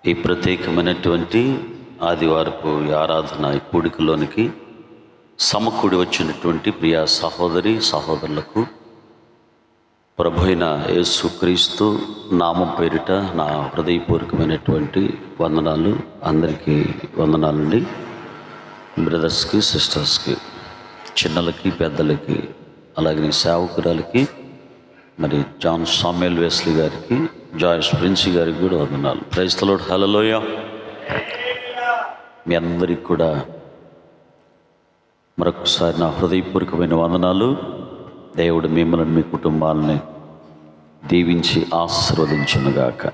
ఈ ప్రత్యేకమైనటువంటి ఆదివారపు ఆరాధన ఈ కూడికలోనికి సమకూడి వచ్చినటువంటి ప్రియ సహోదరి సహోదరులకు ప్రభువైన యేసుక్రీస్తు నామం పేరిట నా హృదయపూర్వకమైనటువంటి వందనాలు. అందరికీ వందనాలండి. బ్రదర్స్కి, సిస్టర్స్కి, చిన్నలకి, పెద్దలకి, అలాగే సేవకురాలకి, మరి జాన్ సామ్యుయల్ వెస్లీ గారికి, జాయిస్ ప్రిన్సీ గారికి కూడా వందనాలు. Praise the lord. హల్లెలూయా. మీ అందరికి కూడా మరొకసారి నా హృదయపూర్వకమైన వందనాలు. దేవుడు మిమ్మల్ని, మీ కుటుంబాలని దీవించి ఆశీర్వదించునుగాక.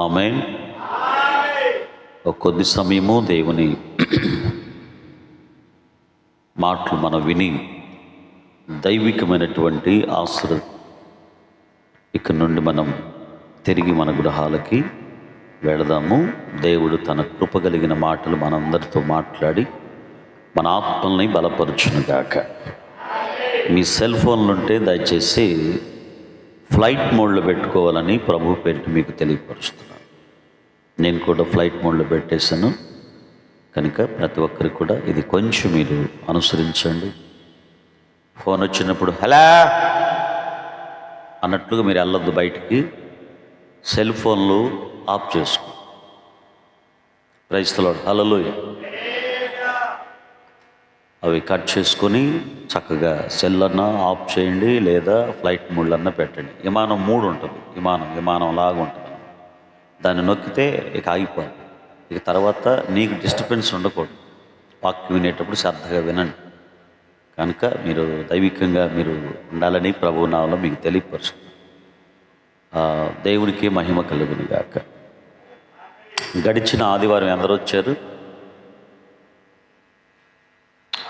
ఆమేన్. ఒక కొద్ది సమయము దేవుని మాటలు మనం విని దైవికమైనటువంటి ఇక్కడ నుండి మనం తిరిగి మన గృహాలకి వెళదాము. దేవుడు తన కృప కలిగిన మాటలు మనందరితో మాట్లాడి మన ఆత్మల్ని బలపరుచునుగాక. మీ సెల్ ఫోన్లు ఉంటే దయచేసి ఫ్లైట్ మోడ్లో పెట్టుకోవాలని ప్రభు పేరిట మీకు తెలియపరుస్తున్నాను. నేను కూడా ఫ్లైట్ మోడ్లో పెట్టేశాను కనుక ప్రతి ఒక్కరికి కూడా ఇది కొంచెం మీరు అనుసరించండి. ఫోన్ వచ్చినప్పుడు హలో అన్నట్లుగా మీరు వెళ్ళొద్దు బయటికి. సెల్ ఫోన్లు ఆఫ్ చేసుకో. Praise the lord. హల్లెలూయా. అవి కట్ చేసుకొని చక్కగా సెల్ అన్నా ఆఫ్ చేయండి, లేదా ఫ్లైట్ మోడ్లో అన్నా పెట్టండి. విమానం మూడు ఉంటుంది, విమానం లాగా ఉంటుంది. దాన్ని నొక్కితే ఇక ఆగిపోవాలి. ఇక తర్వాత నీకు డిస్టర్బెన్స్ ఉండకూడదు. వాక్యం వినేటప్పుడు శ్రద్ధగా వినండి. కనుక మీరు దైవికంగా మీరు ఉండాలని ప్రభువు నామములో మీకు తెలియపరుస్తుంది. దేవునికి మహిమ కలుగును గాక. గడిచిన ఆదివారం అందరూ వచ్చారు?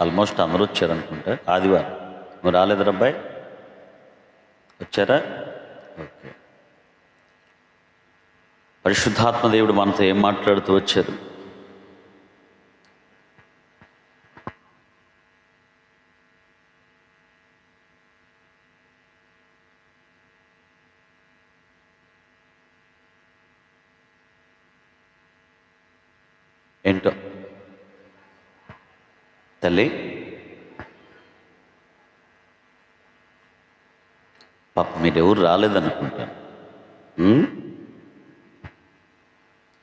ఆల్మోస్ట్ అందరూ వచ్చారు అనుకుంటా. ఆదివారం నువ్వు రాలేదురా అబ్బాయి? వచ్చారా? ఓకే. పరిశుద్ధాత్మ దేవుడు మనతో ఏం మాట్లాడుతూ వచ్చారు? ఏంటో తల్లి, పాప మీరెవరు రాలేదనుకుంటాను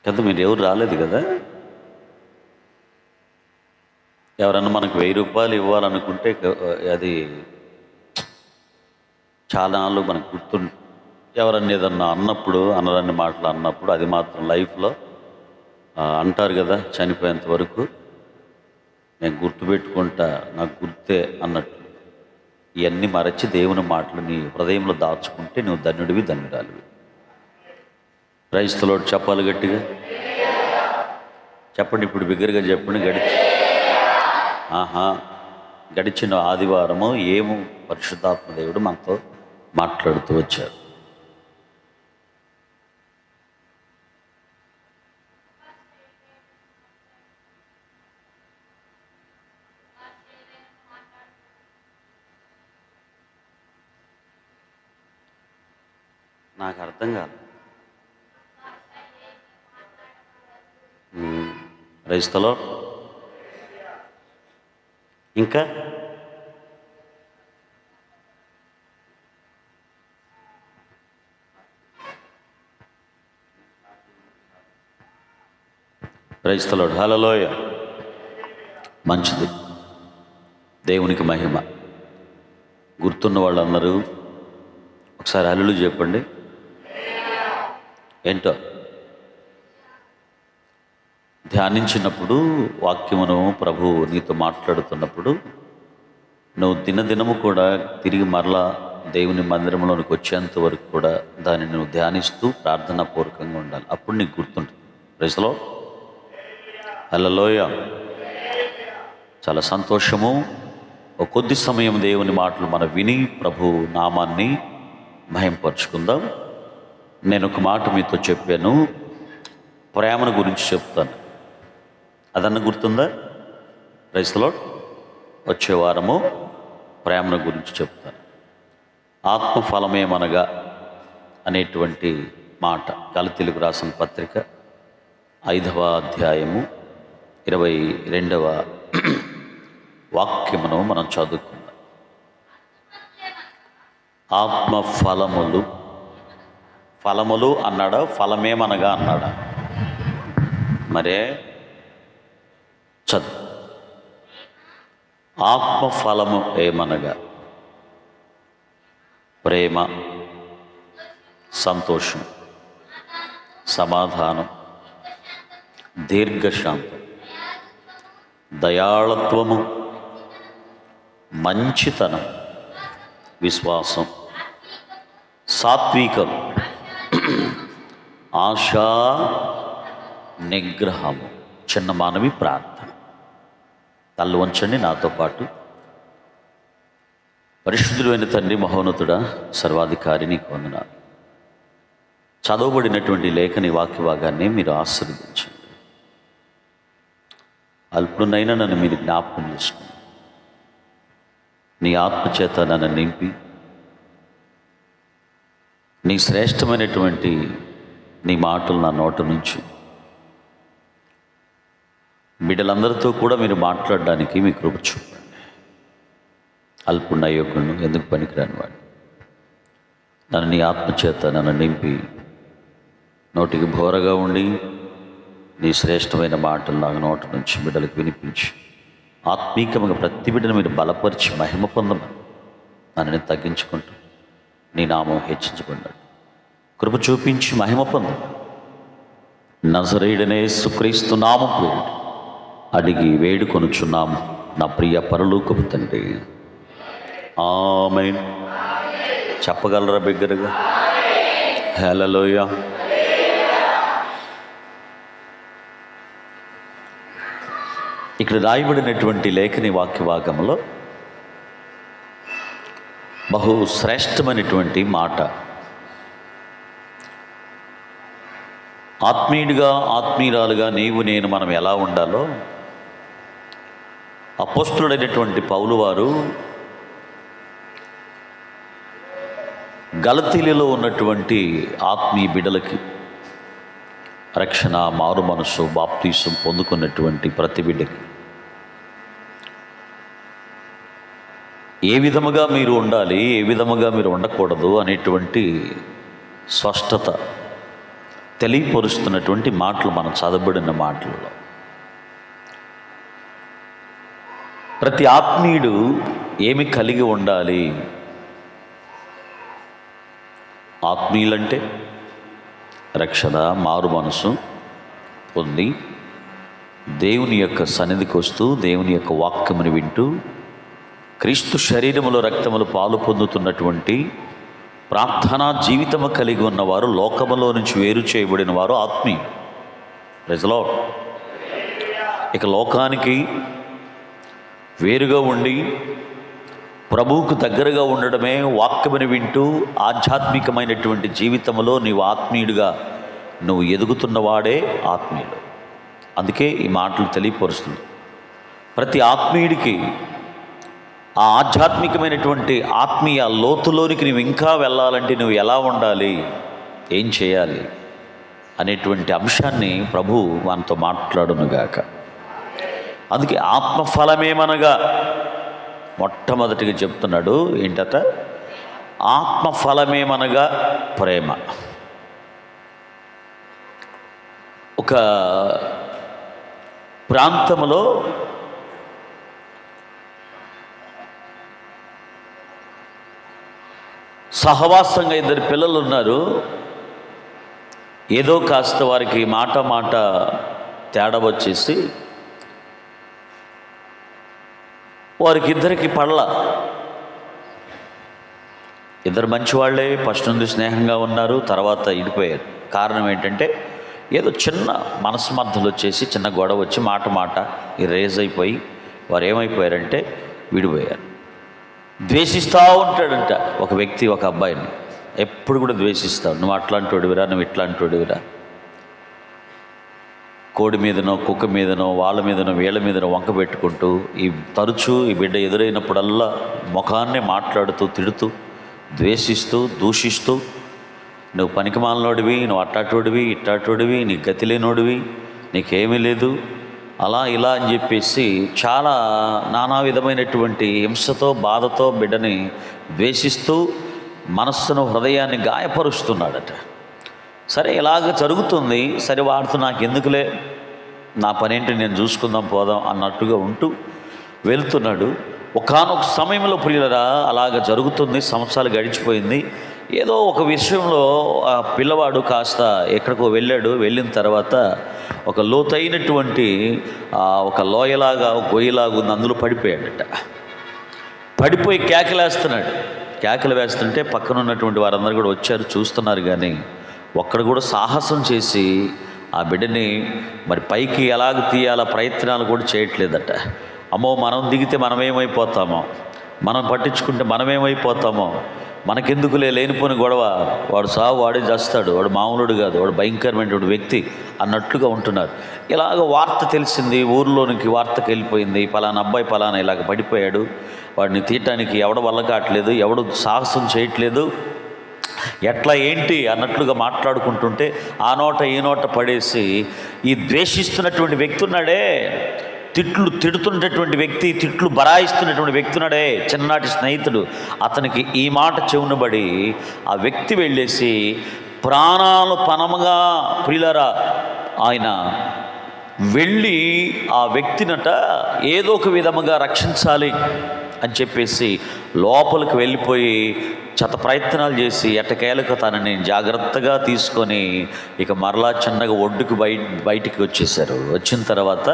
కదా. మీరు ఎవరు రాలేదు కదా. ఎవరన్నా మనకు 1000 రూపాయలు ఇవ్వాలనుకుంటే అది చాలా నాళ్ళు మనకు గుర్తుండి, ఎవరన్నా ఏదన్నా అన్నప్పుడు, అనరాని మాటలు అన్నప్పుడు అది మాత్రం లైఫ్లో అంటారు కదా, చనిపోయేంత వరకు నేను గుర్తుపెట్టుకుంటా, నాకు గుర్తే అన్నట్టు. ఇవన్నీ మరచి దేవుని మాటలు నీ హృదయంలో దాచుకుంటే నువ్వు ధన్యుడివి, ధన్యురాలివి. Praise the lord. చెప్పాలి గట్టిగా చెప్పండి. ఇప్పుడు బిగ్గరగా చెప్పండి. గడిచిన ఆదివారము ఏమో పరిశుద్ధాత్మ దేవుడు మనతో మాట్లాడుతూ వచ్చారు. నాకు అర్థం కాదు. Praise the Lord. ఇంకా ప్రైజ్ ది లార్డ్. హల్లెలూయా. మంచిది. దేవునికి మహిమ. గుర్తున్న వాళ్ళందరూ ఒకసారి హల్లెలూయా చెప్పండి. ఏంటో ధ్యానించినప్పుడు వాక్యమును ప్రభు నీతో మాట్లాడుతున్నప్పుడు నువ్వు దినదినము కూడా తిరిగి మరలా దేవుని మందిరంలోనికి వచ్చేంత వరకు కూడా దాన్ని నువ్వు ధ్యానిస్తూ ప్రార్థనాపూర్వకంగా ఉండాలి. అప్పుడు నీకు గుర్తుంటుంది. Praise the lord. హల్లెలూయా. చాలా సంతోషము. ఒక కొద్ది సమయం దేవుని మాటలు మనం విని ప్రభు నామాన్ని మహింపరుచుకుందాం. నేను ఒక మాట మీతో చెప్పాను, ప్రేమను గురించి చెప్తాను. అదన్న గుర్తుందా? Praise the Lord. వచ్చే వారము ప్రేమను గురించి చెప్తాను. ఆత్మఫలమేమనగా అనేటువంటి మాట. గలతీయులకు రాసిన పత్రిక 5వ అధ్యాయము 22వ వాక్యమును మనం చదువుకుందాం. ఆత్మ ఫలములు, ఫలములు అన్నాడా, ఫలమేమనగా అన్నాడా? మరే చదువు. ఆత్మ ఫలము ఏమనగా ప్రేమ, సంతోషం, సమాధానం, దీర్ఘశాంతం, దయాళత్వము, మంచితనం, విశ్వాసం, సాత్వికం, ఆశా నిగ్రహము. చిన్న మానవి ప్రార్థన. తల్లు వంచండి నాతో పాటు. పరిశుద్ధుడైన తండ్రి, మహోన్నతుడా, సర్వాధికారి, నీకు వందనాలు. చదవబడినటువంటి లేఖని వాక్య భాగాన్ని మీరు ఆశీర్వదించండి. అల్పుడునైనా నన్ను మీరు జ్ఞాపకం చేసుకోండి. నీ ఆత్మచేత నన్ను నింపి నీ శ్రేష్టమైనటువంటి నీ మాటలు నా నోట నుంచి బిడ్డలందరితో కూడా మీరు మాట్లాడడానికి మీ కృప చూపండి. అల్పున్న యోగులను ఎందుకు పనికిరాని వాడు నన్ను నీ ఆత్మచేత నన్ను నింపి నోటికి బోరగా ఉండి నీ శ్రేష్టమైన మాటలు నా నోట నుంచి బిడ్డలకు వినిపించి ఆత్మీకముగా ప్రతి బిడ్డను మీరు బలపరిచి మహిమ పొందమని నన్ను తగ్గించుకుంటూ నీ నామం హెచ్చించబడ్డాడు. కృప చూపించి మహిమ పొందమని నజరేయుడనే యేసుక్రీస్తు నామం పేరిట అడిగి వేడుకొనుచున్నాము నా ప్రియ పరలోకపు తండ్రి, ఆమేన్. చెప్పగలరా బిగ్గరగా? హల్లెలూయా. ఇక్కడ రాయబడినటువంటి లేఖని వాక్య భాగంలో బహు శ్రేష్టమైనటువంటి మాట. ఆత్మీయుడిగా, ఆత్మీయురాలుగా నీవు నేను మనం ఎలా ఉండాలో అపోస్తలుడైనటువంటి పౌలు వారు గలతీలలో ఉన్నటువంటి ఆత్మీయ బిడ్డలకి రక్షణ, మారు మనసు, బాప్తీసం పొందుకున్నటువంటి ప్రతి బిడ్డకి ఏ విధముగా మీరు ఉండాలి, ఏ విధముగా మీరు ఉండకూడదు అనేటువంటి స్పష్టత తెలియపరుస్తున్నటువంటి మాటలు మనం చదవబడిన మాటలలో. ప్రతి ఆత్మీయుడు ఏమి కలిగి ఉండాలి? ఆత్మీయులంటే రక్షణ, మారు మనసు పొంది దేవుని యొక్క సన్నిధికి వస్తూ దేవుని యొక్క వాక్యమును వింటూ క్రీస్తు శరీరములో రక్తములు పాలు పొందుతున్నటువంటి ప్రార్థనా జీవితము కలిగి ఉన్నవారు, లోకములో నుంచి వేరు చేయబడిన వారు ఆత్మీయులు. Praise the Lord. ఇక లోకానికి వేరుగా ఉండి ప్రభువుకు దగ్గరగా ఉండడమే, వాక్యముని వింటూ ఆధ్యాత్మికమైనటువంటి జీవితంలో నీవు ఆత్మీయుడిగా నువ్వు ఎదుగుతున్నవాడే ఆత్మీయుడు. అందుకే ఈ మాటలు తెలియపరుస్తుంది. ప్రతి ఆత్మీయుడికి ఆ ఆధ్యాత్మికమైనటువంటి ఆత్మీయ లోతులోనికి నువ్వు ఇంకా వెళ్ళాలంటే నువ్వు ఎలా ఉండాలి, ఏం చేయాలి అనేటువంటి అంశాన్ని ప్రభు మనతో మాట్లాడునుగాక. అందుకే ఆత్మఫలమేమనగా మొట్టమొదటిగా చెప్తున్నాడు. ఏంటట? ఆత్మఫలమేమనగా ప్రేమ. ఒక ప్రాంతంలో సహవాసంగా ఇద్దరు పిల్లలు ఉన్నారు. ఏదో కాస్త వారికి మాట తేడా వచ్చేసి వారికి ఇద్దరికి పడల. ఇద్దరు మంచివాళ్లే, ఫస్ట్ నుండి స్నేహంగా ఉన్నారు, తర్వాత ఇడిపోయారు. కారణం ఏంటంటే ఏదో చిన్న మనస్మర్థలు వచ్చేసి చిన్న గొడవ వచ్చి మాట రేజ్ అయిపోయి వారు ఏమైపోయారంటే విడిపోయారు. ద్వేషిస్తూ ఉంటాడంట ఒక వ్యక్తి ఒక అబ్బాయిని, ఎప్పుడు కూడా ద్వేషిస్తావు. నువ్వు అట్లాంటి వాడివిరా, నువ్వు ఇట్లాంటి వాడివిరా. కోడి మీదనో, కుక్క మీదనో, వాళ్ళ మీదనో, వీళ్ళ మీదనో వంక పెట్టుకుంటూ తరచూ ఈ బిడ్డ ఎదురైనప్పుడల్లా ముఖాన్నే మాట్లాడుతూ, తిడుతూ, ద్వేషిస్తూ, దూషిస్తూ నువ్వు పనికిమాలినోడివి, నువ్వు అట్టాటోడివి ఇట్టాటోడివి, నీకు గతి లేనోడివి, నీకేమీ లేదు, అలా ఇలా అని చెప్పేసి చాలా నానా విధమైనటువంటి హింసతో బాధతో బిడ్డని ద్వేషిస్తూ మనస్సును హృదయాన్ని గాయపరుస్తున్నాడట. సరే ఇలాగ జరుగుతుంది, సరే వాడుతూ నాకు ఎందుకులే, నా పనేంటి నేను చూసుకుందాం పోదాం అన్నట్టుగా ఉంటూ వెళ్తున్నాడు. ఒకానొక సమయంలో ప్రియులరా అలాగ జరుగుతుంది, సంవత్సరాలు గడిచిపోయింది. ఏదో ఒక విషయంలో ఆ పిల్లవాడు కాస్త ఎక్కడికో వెళ్ళాడు. వెళ్ళిన తర్వాత ఒక లోతైనటువంటి ఒక లోయలాగా గొయ్యలాగా ఉంది, అందులో పడిపోయాడట. పడిపోయి కేకలేస్తున్నాడు. కేకలు వేస్తుంటే పక్కన ఉన్నటువంటి వారందరూ కూడా వచ్చారు, చూస్తున్నారు. కానీ ఒక్కడు కూడా సాహసం చేసి ఆ బిడ్డని మరి పైకి ఎలాగ తీయాల ప్రయత్నాలు కూడా చేయట్లేదట. అమ్మో మనం దిగితే మనమేమైపోతామో, మనం పట్టించుకుంటే మనమేమైపోతామో, మనకెందుకులే లేనిపోని గొడవ, వాడు సావు వాడే చేస్తాడు, వాడు మామూలుడు కాదు, వాడు భయంకరమైనటువంటి వ్యక్తి అన్నట్లుగా ఉంటున్నారు. ఇలాగ వార్త తెలిసింది, ఊర్లోనికి వార్తకి వెళ్ళిపోయింది, పలానా అబ్బాయి పలానా ఇలాగ పడిపోయాడు, వాడిని తీయటానికి ఎవడ వల్ల కావట్లేదు, ఎవడు సాహసం చేయట్లేదు, ఎట్లా ఏంటి అన్నట్లుగా మాట్లాడుకుంటుంటే ఆ నోట ఈ నోట పడేసి ఈ ద్వేషిస్తున్నటువంటి వ్యక్తి ఉన్నాడే, తిడుతున్నటువంటి వ్యక్తి, తిట్లు బరాయిస్తున్నటువంటి వ్యక్తి ఉన్నాడే, చిన్ననాటి స్నేహితుడు, అతనికి ఈ మాట చెవునబడి ఆ వ్యక్తి వెళ్ళేసి ప్రాణాలు పణముగా ప్రియులారా ఆయన వెళ్ళి ఆ వ్యక్తినట ఏదో ఒక విధముగా రక్షించాలి అని చెప్పేసి లోపలికి వెళ్ళిపోయి శత ప్రయత్నాలు చేసి ఎట్టకేలకు తనని జాగ్రత్తగా తీసుకొని ఇక మరలా చిన్నగా ఒడ్డుకు బయటికి వచ్చేసారు. వచ్చిన తర్వాత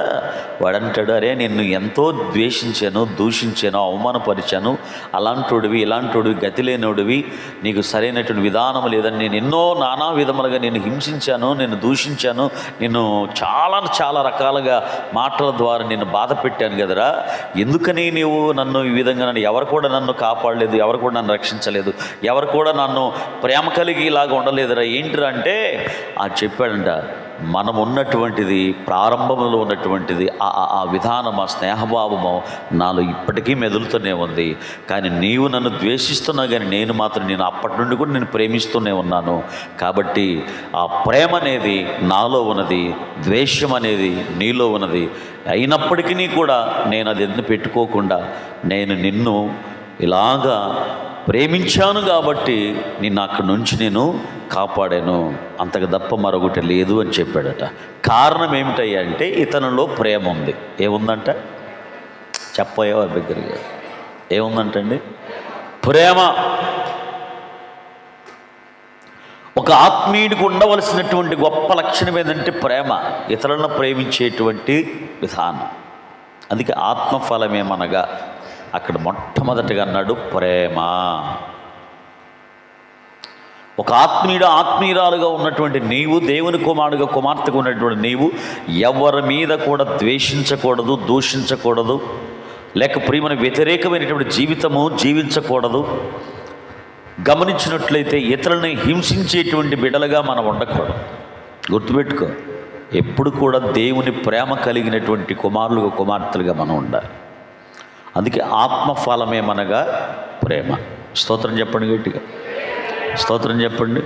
వాడంటాడు, అరే నిన్ను ఎంతో ద్వేషించాను, దూషించాను, అవమానపరిచాను, అలాంటోడివి ఇలాంటోడివి గతి లేనోడివి, నీకు సరైనటువంటి విధానం లేదని నేను ఎన్నో నానా విధములుగా నేను హింసించాను, నేను దూషించాను, నేను చాలా రకాలుగా మాటల ద్వారా నేను బాధ పెట్టాను కదరా, ఎందుకని నీవు నన్ను ఈ విధంగా ఎవరు కూడా నన్ను కాపాడలేదు, ఎవరు కూడా నన్ను రక్షించలేదు, ఎవరు కూడా నన్ను ప్రేమ కలిగి ఇలాగ ఉండలేదురా, ఏంటిరా అంటే చెప్పాడంట, మనం ఉన్నటువంటిది ప్రారంభంలో ఉన్నటువంటిది ఆ విధానం, ఆ స్నేహభావము నాలో ఇప్పటికీ మెదులుతూనే ఉంది. కానీ నీవు నన్ను ద్వేషిస్తున్నా కానీ నేను అప్పటి నుండి కూడా నేను ప్రేమిస్తూనే ఉన్నాను. కాబట్టి ఆ ప్రేమ అనేది నాలో ఉన్నది, ద్వేషం అనేది నీలో ఉన్నది. అయినప్పటికీ కూడా నేను అది ఎందుకు పెట్టుకోకుండా నేను నిన్ను ఇలాగా ప్రేమించాను కాబట్టి నిన్ను అక్కడి నుంచి నేను కాపాడాను, అంతకు తప్ప మరొకటి లేదు అని చెప్పాడట. కారణం ఏమిటయ్యా అంటే ఇతనిలో ప్రేమ ఉంది. ఏముందంట చెప్పయ్యా వారి దగ్గరగా, ఏముందంటండి? ప్రేమ. ఒక ఆత్మీయుడికి ఉండవలసినటువంటి గొప్ప లక్షణం ఏంటంటే ప్రేమ, ఇతరులను ప్రేమించేటువంటి విధానం. అందుకే ఆత్మఫలమేమనగా అక్కడ మొట్టమొదటిగా అన్నాడు ప్రేమ. ఒక ఆత్మీయురాలుగా ఉన్నటువంటి నీవు, దేవుని కుమారుడుగా కుమార్తెగా ఉన్నటువంటి నీవు ఎవరి మీద కూడా ద్వేషించకూడదు, దూషించకూడదు, లేక ప్రియమైన వ్యతిరేకమైనటువంటి జీవితము జీవించకూడదు. గమనించినట్లయితే ఇతరులని హింసించేటువంటి బిడ్డలుగా మనం ఉండకూడదు. గుర్తుపెట్టుకో, ఎప్పుడు కూడా దేవుని ప్రేమ కలిగినటువంటి కుమారులుగా కుమార్తెలుగా మనం ఉండాలి. అందుకే ఆత్మఫలమేమనగా ప్రేమ. స్తోత్రం చెప్పండి, గట్టిగా స్తోత్రం చెప్పండి.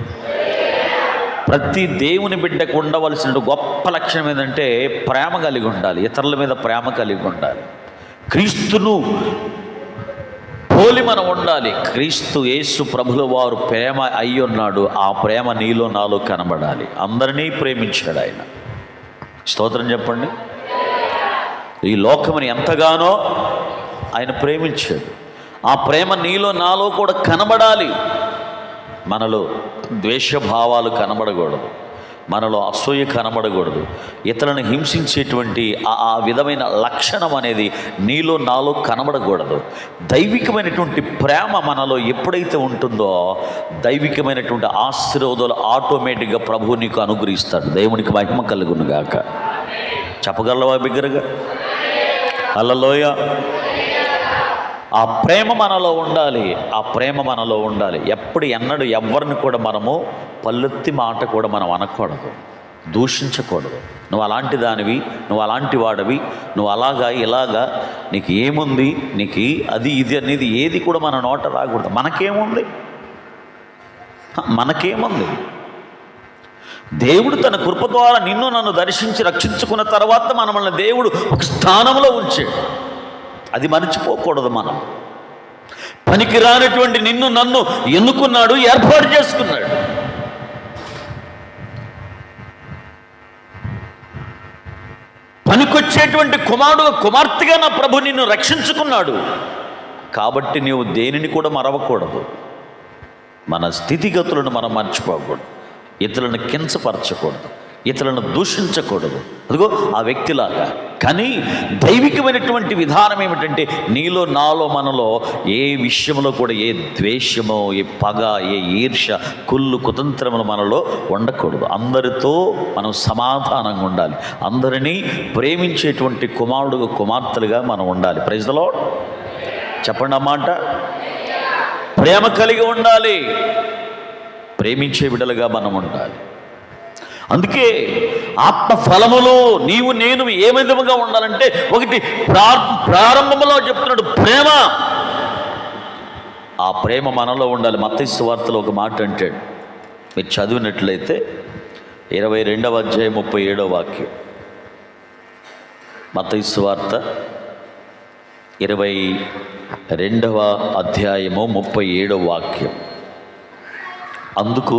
ప్రతి దేవుని బిడ్డకు ఉండవలసిన గొప్ప లక్షణం ఏంటంటే ప్రేమ కలిగి ఉండాలి, ఇతరుల మీద ప్రేమ కలిగి ఉండాలి. క్రీస్తును పోలి మనం ఉండాలి. క్రీస్తు యేసు ప్రభుల వారు ప్రేమ అయి ఉన్నాడు, ఆ ప్రేమ నీలో నాలో కనబడాలి. అందరినీ ప్రేమించాడు ఆయన. స్తోత్రం చెప్పండి. ఈ లోకముని ఎంతగానో ఆయన ప్రేమించాడు. ఆ ప్రేమ నీలో నాలో కూడా కనబడాలి. మనలో ద్వేషభావాలు కనబడకూడదు, మనలో అసూయ కనబడకూడదు, ఇతరులను హింసించేటువంటి ఆ విధమైన లక్షణం అనేది నీలో నాలో కనబడకూడదు. దైవికమైనటువంటి ప్రేమ మనలో ఎప్పుడైతే ఉంటుందో దైవికమైనటువంటి ఆశీర్వాదాలు ఆటోమేటిక్గా ప్రభువు నీకు అనుగ్రహిస్తాడు. దేవునికి మహిమ కలుగును గాక. చెప్పగలవా బిగ్గరగా? హల్లెలూయా. ఆ ప్రేమ మనలో ఉండాలి, ఆ ప్రేమ మనలో ఉండాలి. ఎన్నడూ ఎవరిని కూడా మనము పల్లెత్తి మాట కూడా మనం అనకూడదు, దూషించకూడదు. నువ్వు అలాంటి దానివి, నువ్వు అలాంటి వాడివి, నువ్వు అలాగా ఇలాగా, నీకు ఏముంది, నీకు అది ఇది అనేది ఏది కూడా మన నోట రాకూడదు. మనకేముంది? మనకేముంది? దేవుడు తన కృప ద్వారా నిన్ను నన్ను దర్శించి రక్షించుకున్న తర్వాత మనల్ని దేవుడు ఒక స్థానంలో ఉంచాడు. అది మర్చిపోకూడదు. మనం పనికిరానటువంటి నిన్ను నన్ను ఎన్నుకున్నాడు, ఏర్పాటు చేసుకున్నాడు. పనికొచ్చేటువంటి కుమారుడు కుమార్తెగా నా ప్రభు నిన్ను రక్షించుకున్నాడు. కాబట్టి నీవు దేనిని కూడా మరవకూడదు. మన స్థితిగతులను మనం మర్చిపోకూడదు. ఇతరులను కించపరచకూడదు, ఇతరులను దూషించకూడదు. అదిగో ఆ వ్యక్తిలాగా. కానీ దైవికమైనటువంటి విధానం ఏమిటంటే నీలో నాలో మనలో ఏ విషయంలో కూడా ఏ ద్వేషమో, ఏ పగ, ఏ ఈర్ష్య, కుళ్ళు కుతంత్రములు మనలో ఉండకూడదు. అందరితో మనం సమాధానంగా ఉండాలి. అందరినీ ప్రేమించేటువంటి కుమారుడు కుమార్తెలుగా మనం ఉండాలి. Praise the Lord. చెప్పండి అన్నమాట. ప్రేమ కలిగి ఉండాలి, ప్రేమించే బిడ్డలుగా మనం ఉండాలి. అందుకే ఆత్మ ఫలములు నీవు నేను ఏ విధముగా ఉండాలంటే, ఒకటి ప్రారంభంలో చెప్తున్నాడు ప్రేమ. ఆ ప్రేమ మనలో ఉండాలి. మత్తయి సువార్తలో ఒక మాట అంటాడు, మీరు చదివినట్లయితే 22వ అధ్యాయం 37వ వాక్యం. మత్తయి సువార్త 22వ అధ్యాయము 37వ వాక్యం. అందుకు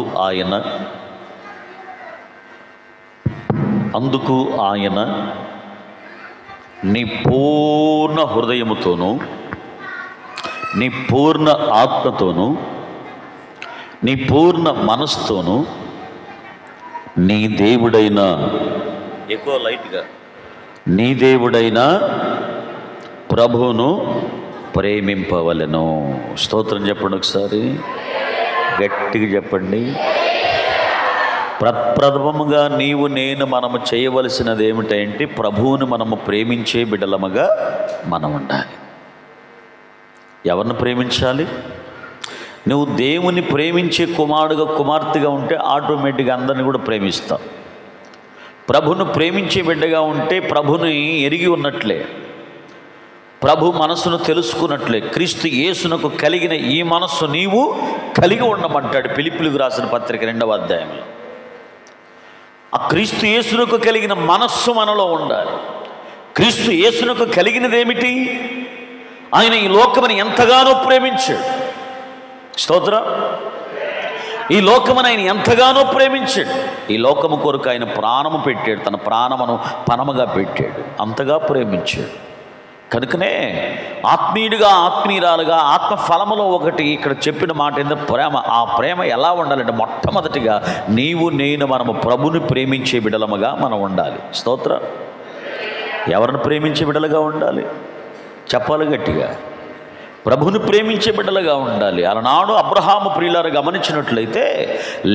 ఆయన నీ పూర్ణ హృదయముతోనూ, నీ పూర్ణ ఆత్మతోనూ, నీ పూర్ణ మనసుతోనూ నీ దేవుడైన నీ దేవుడైన ప్రభువును ప్రేమింపవలెను. స్తోత్రం చెప్పండి ఒకసారి, గట్టిగా చెప్పండి. ప్రప్రథమముగా నీవు నేను మనము చేయవలసినది ఏమిటంటే, ప్రభువుని మనము ప్రేమించే బిడ్డలముగా మనం ఉండాలి. ఎవరిని ప్రేమించాలి? నువ్వు దేవుని ప్రేమించే కుమారుడుగా కుమార్తెగా ఉంటే ఆటోమేటిక్గా అందరిని కూడా ప్రేమిస్తావు. ప్రభును ప్రేమించే బిడ్డగా ఉంటే ప్రభుని ఎరిగి ఉన్నట్లే, ప్రభు మనసును తెలుసుకున్నట్లే. క్రీస్తు యేసునకు కలిగిన ఈ మనస్సు నీవు కలిగి ఉండమంటాడు ఫిలిప్పీయులకు రాసిన పత్రిక 2వ అధ్యాయంలో. ఆ క్రీస్తు యేసునకు కలిగిన మనస్సు మనలో ఉండాలి. క్రీస్తు యేసునకు కలిగినది ఏమిటి? ఆయన ఈ లోకముని ఎంతగానో ప్రేమించాడు. స్తోత్రం. ఈ లోకమును ఆయన ఎంతగానో ప్రేమించాడు. ఈ లోకము కొరకు ఆయన ప్రాణము పెట్టాడు, తన ప్రాణమును పణముగా పెట్టాడు. అంతగా ప్రేమించాడు. కనుకనే ఆత్మీయుడిగా ఆత్మీయురాలుగా ఆత్మ ఫలములో ఒకటి ఇక్కడ చెప్పిన మాట ఏంటంటే ప్రేమ. ఆ ప్రేమ ఎలా ఉండాలంటే, మొట్టమొదటిగా నీవు నేను మనము ప్రభుని ప్రేమించే బిడ్డలముగా మనం ఉండాలి. స్తోత్రం. ఎవరిని ప్రేమించే బిడ్డలుగా ఉండాలి? చెప్పాలి గట్టిగా. ప్రభుని ప్రేమించే బిడ్డలుగా ఉండాలి. అలనాడు అబ్రహాము ప్రియులారు గమనించినట్లయితే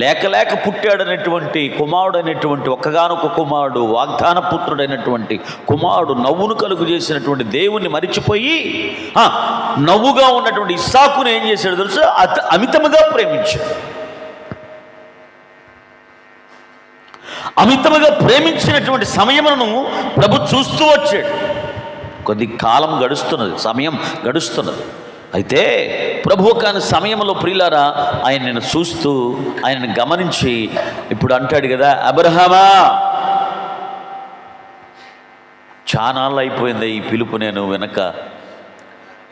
లేక పుట్టాడనేటువంటి కుమారుడైనటువంటి ఒక్కగానొక్క కుమారుడు, వాగ్దాన పుత్రుడైనటువంటి కుమారుడు, నవ్వును కలుగు చేసినటువంటి దేవుణ్ణి మరిచిపోయి నవ్వుగా ఉన్నటువంటి ఇస్సాకును ఏం చేశాడు తెలుసా? అమితముగా ప్రేమించాడు. అమితముగా ప్రేమించినటువంటి సమయమును ప్రభు చూస్తూ వచ్చాడు. కొద్ది కాలం గడుస్తున్నది, సమయం గడుస్తున్నది. అయితే ప్రభు కాని సమయంలో ప్రియులారా ఆయనను చూస్తూ, ఆయనను గమనించి ఇప్పుడు అంటాడు కదా, అబ్రహామా, చానాళ్ళు అయిపోయింది ఈ పిలుపు నేను వినక,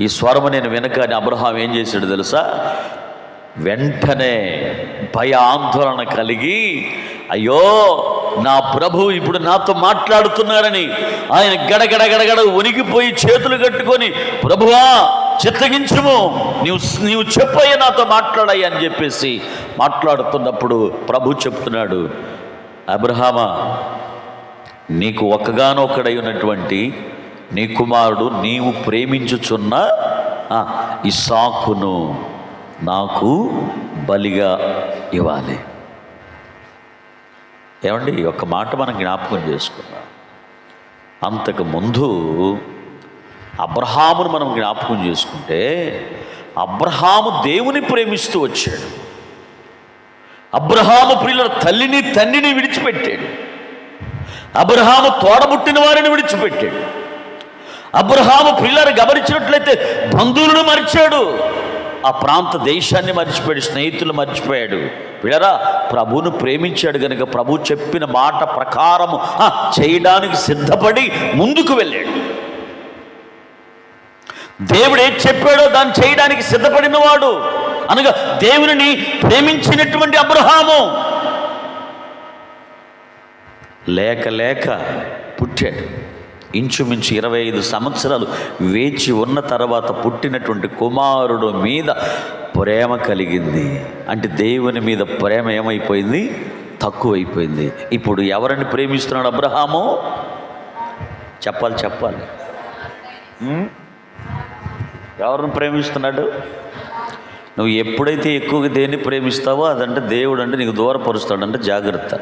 ఈ స్వరము నేను వినక అని అబ్రహాం ఏం చేశాడు తెలుసా? వెంటనే భయ ఆందోళన కలిగి, అయ్యో నా ప్రభు ఇప్పుడు నాతో మాట్లాడుతున్నారని ఆయన గడగడ వణికిపోయి చేతులు కట్టుకొని, ప్రభువా చిత్తగించుము, నీవు చెప్పయ్యా నాతో మాట్లాడాయి అని చెప్పేసి మాట్లాడుతున్నప్పుడు ప్రభు చెప్తున్నాడు, అబ్రహామా, నీకు ఒక్కగానొక్కడై ఉన్నటువంటి నీ కుమారుడు నీవు ప్రేమించుచున్న ఇస్సాకును నాకు బలిగా ఇవ్వాలి. ఏమండి, ఒక మాట మనం జ్ఞాపకం చేసుకున్నాం. అంతకు ముందు అబ్రహామును మనం జ్ఞాపకం చేసుకుంటే, అబ్రహాము దేవుని ప్రేమిస్తూ వచ్చాడు. అబ్రహాము ప్రియుల తల్లిని తండ్రిని విడిచిపెట్టాడు. అబ్రహాము తోడబుట్టిన వారిని విడిచిపెట్టాడు. అబ్రహాము ప్రియులను గమనించినట్లయితే బంధువులను మరిచాడు. ఆ ప్రాంత దేశాన్ని మర్చిపోయాడు, స్నేహితులు మర్చిపోయాడు. వీళ్ళరా ప్రభువును ప్రేమించాడు కనుక ప్రభు చెప్పిన మాట ప్రకారము చేయడానికి సిద్ధపడి ముందుకు వెళ్ళాడు. దేవుడు ఏది చెప్పాడో దాన్ని చేయడానికి సిద్ధపడినవాడు అనగా దేవుని ప్రేమించినటువంటి అబ్రహాము లేక లేక పుట్టాడు. ఇంచుమించు 25 సంవత్సరాలు వేచి ఉన్న తర్వాత పుట్టినటువంటి కుమారుడు మీద ప్రేమ కలిగింది. అంటే దేవుని మీద ప్రేమ ఏమైపోయింది? తక్కువైపోయింది. ఇప్పుడు ఎవరిని ప్రేమిస్తున్నాడు అబ్రహాము? చెప్పాలి ఎవరిని ప్రేమిస్తున్నాడు? నువ్వు ఎప్పుడైతే ఎక్కువగా దేన్ని ప్రేమిస్తావో అదంటే దేవుడు అంటే నీకు దూరపరుస్తాడంటే జాగ్రత్త.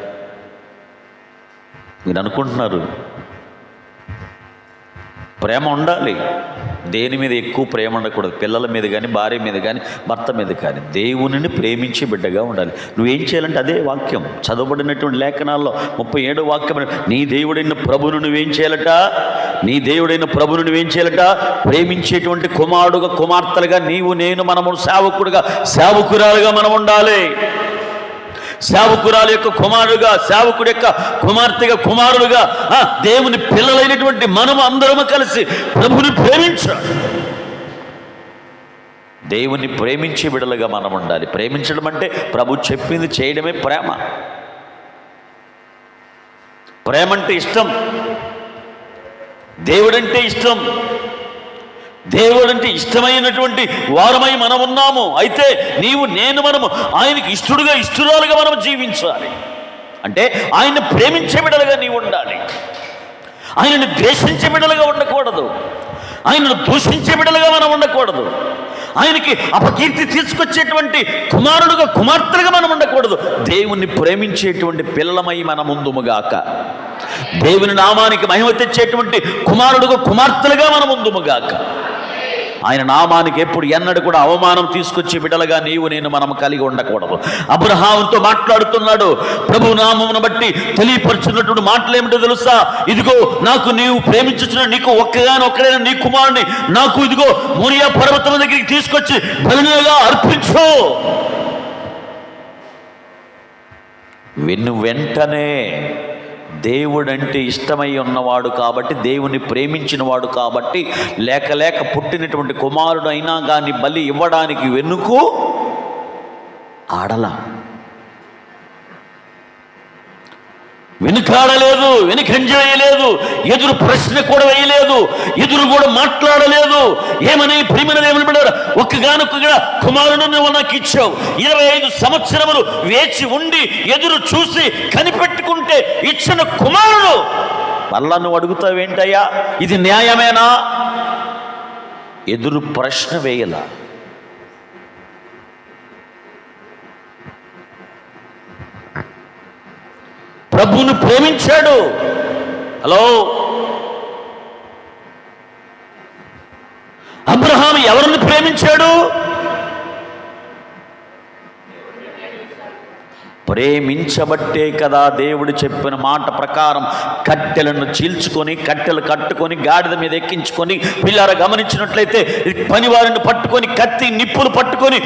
మీరు అనుకుంటున్నారు ప్రేమ ఉండాలి, దేని మీద ఎక్కువ ప్రేమ ఉండకూడదు. పిల్లల మీద కానీ, భార్య మీద కానీ, భర్త మీద కానీ. దేవునిని ప్రేమించే బిడ్డగా ఉండాలి. నువ్వేం చేయాలంటే అదే వాక్యం చదవబడినటువంటి లేఖనాల్లో 37వ వాక్యం, నీ దేవుడైన ప్రభువును నువ్వేం చేయాలట? నీ దేవుడైన ప్రభువును నువ్వేం చేయాలట? ప్రేమించేటువంటి కుమారుడుగా, కుమార్తెలుగా నీవు, నేను, మనము సేవకుడుగా, సేవకురాలుగా మనం ఉండాలి. సేవకురాలు యొక్క కుమారుడుగా, సేవకుడి యొక్క కుమార్తెగా, కుమారుడుగా దేవుని పిల్లలైనటువంటి మనము అందరము కలిసి ప్రభుని ప్రేమించాలి. దేవుని ప్రేమించే బిడ్డలుగా మనం ఉండాలి. ప్రేమించడం అంటే ప్రభు చెప్పింది చేయడమే ప్రేమ. ప్రేమ అంటే ఇష్టం, దేవుడంటే ఇష్టం. దేవుడంటే ఇష్టమైనటువంటి వారమై మనం ఉన్నాము. అయితే నీవు, నేను, మనము ఆయనకి ఇష్టడుగా, ఇష్టరాలుగా మనం జీవించాలి. అంటే ఆయన్ని ప్రేమించే బిడ్డలుగా నీవు ఉండాలి. ఆయనను ద్వేషించే బిడ్డలుగా ఉండకూడదు. ఆయనను దూషించే బిడ్డలుగా మనం ఉండకూడదు. ఆయనకి అపకీర్తి తీసుకొచ్చేటువంటి కుమారుడుగా, కుమార్తెలుగా మనం ఉండకూడదు. దేవుణ్ణి ప్రేమించేటువంటి పిల్లలమై మన ముందుముగాక. దేవుని నామానికి మహిమ తెచ్చేటువంటి కుమారుడుగా, కుమార్తెలుగా మన ముందుముగాక. ఆయన నామానికి ఎప్పుడు ఎన్నడూ కూడా అవమానం తీసుకొచ్చే బిడ్డలుగా నీవు, నేను, మనం కలిగి ఉండకూడదు. అబ్రహాముతో మాట్లాడుతున్నాడు. ప్రభు నామమును బట్టి తెలియపరుచున్నటువంటి మాటలు ఏమిటో తెలుసా? ఇదిగో నాకు నీవు ప్రేమించుచున్న నీకు ఒక్కడైన నీ కుమారుని నాకు ఇదిగో మోరియా పర్వతం దగ్గరికి తీసుకొచ్చి బలిగా అర్పించు. వెంటనే దేవుడంటే ఇష్టమై ఉన్నవాడు కాబట్టి, దేవుని ప్రేమించినవాడు కాబట్టి, లేక లేక పుట్టినటువంటి కుమారుడు అయినా కానీ బలి ఇవ్వడానికి వెనుకు ఆడలా, వెనుకాడలేదు, వెనుకంజ వేయలేదు, ఎదురు ప్రశ్న కూడా వేయలేదు, ఎదురు కూడా మాట్లాడలేదు. ఏమని ప్రియమైనదేమని బిడ్డారా, ఒక్కగానొక్కగా కుమారుడు నువ్వు నాకు ఇచ్చావు. 25 సంవత్సరములు వేచి ఉండి ఎదురు చూసి కనిపెట్టుకుంటే ఇచ్చిన కుమారుడు మళ్ళా నువ్వు అడుగుతావేంటయ్యా? ఇది న్యాయమేనా? ఎదురు ప్రశ్న వేయలా. ప్రభువును ప్రేమించాడు. హలో, అబ్రహాం ఎవరిని ప్రేమించాడు? ప్రేమించబట్టే కదా దేవుడు చెప్పిన మాట ప్రకారం కట్టెలను చీల్చుకొని, కట్టెలు కట్టుకొని, గాడిద మీద ఎక్కించుకొని, పిల్లర గమనించినట్లయితే పనివారిని పట్టుకొని, కత్తి నిప్పులు పట్టుకొని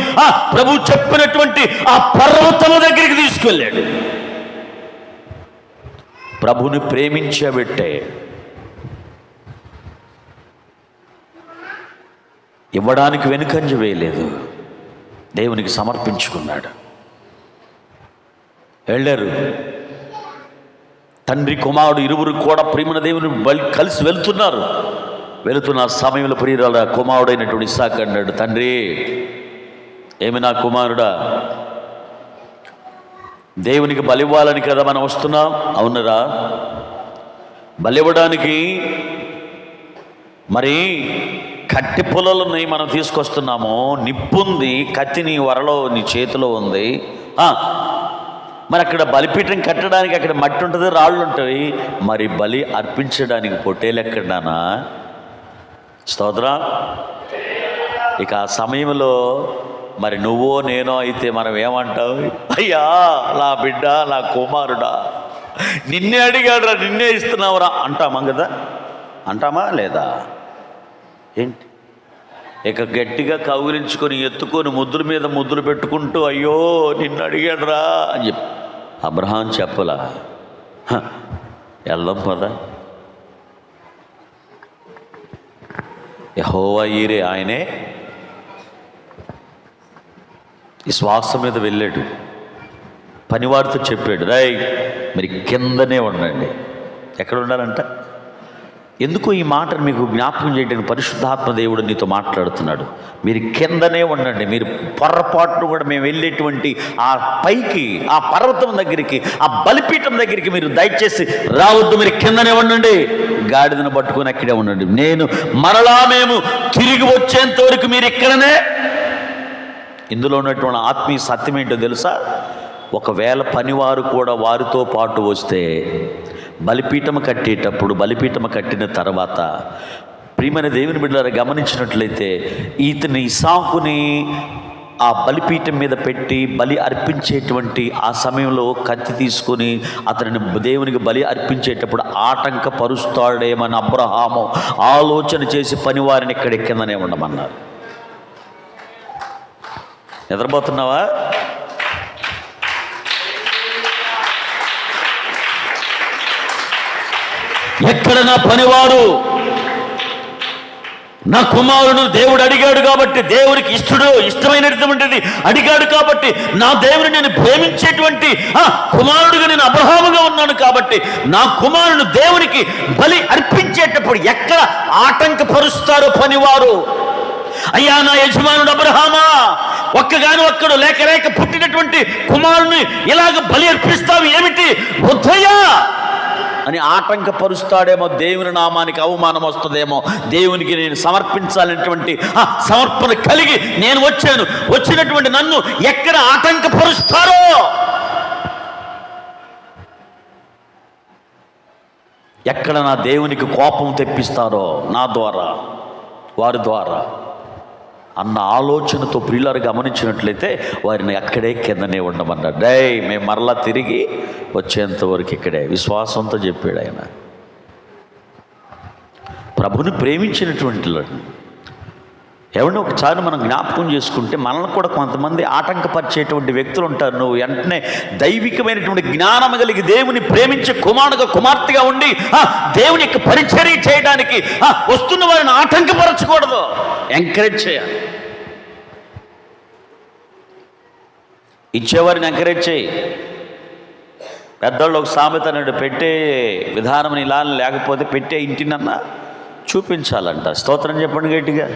ప్రభు చెప్పినటువంటి ఆ పర్వతము దగ్గరికి తీసుకెళ్ళాడు. ప్రభుని ప్రేమించబట్టే ఇవ్వడానికి వెనుకంజ వేయలేదు, దేవునికి సమర్పించుకున్నాడు. వెళ్ళారు. తండ్రి కుమారుడు ఇరువురు కూడా ప్రియమైన దేవుని కలిసి వెళుతున్న సమయంలో ప్రియురాల కుమారుడైనటువంటి ఇస్సాకు అన్నాడు, తండ్రి ఏమి నా కుమారుడా, దేవునికి బలివ్వాలని కదా మనం వస్తున్నాం. అవునరా, బలివ్వడానికి మరి కట్టి పొలాలని మనం తీసుకొస్తున్నాము, నిప్పుంది, కత్తి నీ వరలో నీ చేతిలో ఉంది. మరి అక్కడ బలిపీఠం కట్టడానికి అక్కడ మట్టి ఉంటుంది, రాళ్ళు ఉంటాయి. మరి బలి అర్పించడానికి పొట్టేలు ఎక్కడానా? స్తోత్రం. ఇక ఆ సమయంలో మరి నువ్వో నేనో అయితే మనం ఏమంటావు? అయ్యా నా బిడ్డ, నా కుమారుడా, నిన్నే అడిగాడురా, నిన్నే ఇస్తున్నావురా అంటామా కదా? అంటామా లేదా? ఏంటి ఇక గట్టిగా కౌగిలించుకొని ఎత్తుకొని ముద్దుల మీద ముద్దులు పెట్టుకుంటూ అయ్యో నిన్ను అడిగాడురా అని చెప్పి అబ్రహాం చెప్పలా, వెళ్దాం పద, యెహోవా ఈరే ఆయనే విశ్వాసం మీద వెళ్ళాడు. పనివారితో చెప్పాడు, రాయ్ మరి కిందనే ఉండండి. ఎక్కడ ఉండాలంట? ఎందుకు ఈ మాటను మీకు జ్ఞాపకం చేయడానికి పరిశుద్ధాత్మ దేవుడు నీతో మాట్లాడుతున్నాడు. మీరు కిందనే ఉండండి. మీరు పొరపాటును కూడా మేము వెళ్ళేటువంటి ఆ పైకి, ఆ పర్వతం దగ్గరికి, ఆ బలిపీఠం దగ్గరికి మీరు దయచేసి రావద్దు. మీరు కిందనే ఉండండి, గాడిదను పట్టుకొని అక్కడే ఉండండి. నేను మరలా మేము తిరిగి వచ్చేంత వరకు మీరు ఇక్కడనే. ఇందులో ఉన్నటువంటి ఆత్మీయ సత్యం ఏంటో తెలుసా? ఒకవేళ పనివారు కూడా వారితో పాటు వస్తే బలిపీఠం కట్టేటప్పుడు, బలిపీఠం కట్టిన తర్వాత ప్రియమైన దేవుని బిడ్డలారా గమనించినట్లయితే ఇతని ఇస్సాకుని ఆ బలిపీఠం మీద పెట్టి బలి అర్పించేటువంటి ఆ సమయంలో కత్తి తీసుకొని అతనిని దేవునికి బలి అర్పించేటప్పుడు ఆటంకపరుస్తాడేమని అబ్రహాము ఆలోచన చేసి పనివారిని ఇక్కడ కిందనే ఉండమన్నారు. నిద్రపోతున్నావా? ఎక్కడ నా పనివారు, నా కుమారుడు దేవుడు అడిగాడు కాబట్టి, దేవుడికి ఇష్టమైనటువంటిది అడిగాడు కాబట్టి, నా దేవుని నేను ప్రేమించేటువంటి కుమారుడుగా నేను అబ్రహాముగా ఉన్నాను కాబట్టి, నా కుమారుడు దేవునికి బలి అర్పించేటప్పుడు ఎక్కడ ఆటంకపరుస్తారో పనివారు. అయ్యా నా యజమానుడు అబ్రహామా, ఒక్కడు లేక పుట్టినటువంటి కుమారుని ఇలాగ బలి అర్పిస్తావు ఏమిటి, వద్దయ్యా అని ఆటంకపరుస్తాడేమో, దేవుని నామానికి అవమానం వస్తుందేమో, దేవునికి నేను సమర్పించాలనేటువంటి సమర్పణ కలిగి నేను వచ్చినటువంటి నన్ను ఎక్కడ ఆటంకపరుస్తారో, ఎక్కడ నా దేవునికి కోపం తెప్పిస్తారో నా ద్వారా, వారి ద్వారా అన్న ఆలోచనతో ప్రియులారు గమనించినట్లయితే వారిని అక్కడే కిందనే ఉండమన్నాడు. మేము మరలా తిరిగి వచ్చేంతవరకు ఇక్కడే. విశ్వాసంతో చెప్పాడు ఆయన. ప్రభుని ప్రేమించినటువంటి ఎవరిని ఒకసారి మనం జ్ఞాపకం చేసుకుంటే మనల్ని కూడా కొంతమంది ఆటంకపరిచేటువంటి వ్యక్తులు ఉంటారు. నువ్వు వెంటనే దైవికమైనటువంటి జ్ఞానం కలిగి దేవుని ప్రేమించే కుమార్తెగా ఉండి దేవుని యొక్క పరిచర్య చేయడానికి వస్తున్న వారిని ఆటంకపరచకూడదు, ఎంకరేజ్ చేయాలి. ఇచ్చేవారిని ఎంకరేజ్ చేయి. పెద్దవాళ్ళు ఒక సామెత అన్నాడు, పెట్టే విధానం ఇలా లేకపోతే పెట్టే ఇంటినన్నా చూపించాలంట. స్తోత్రం చెప్పండి గట్టిగా.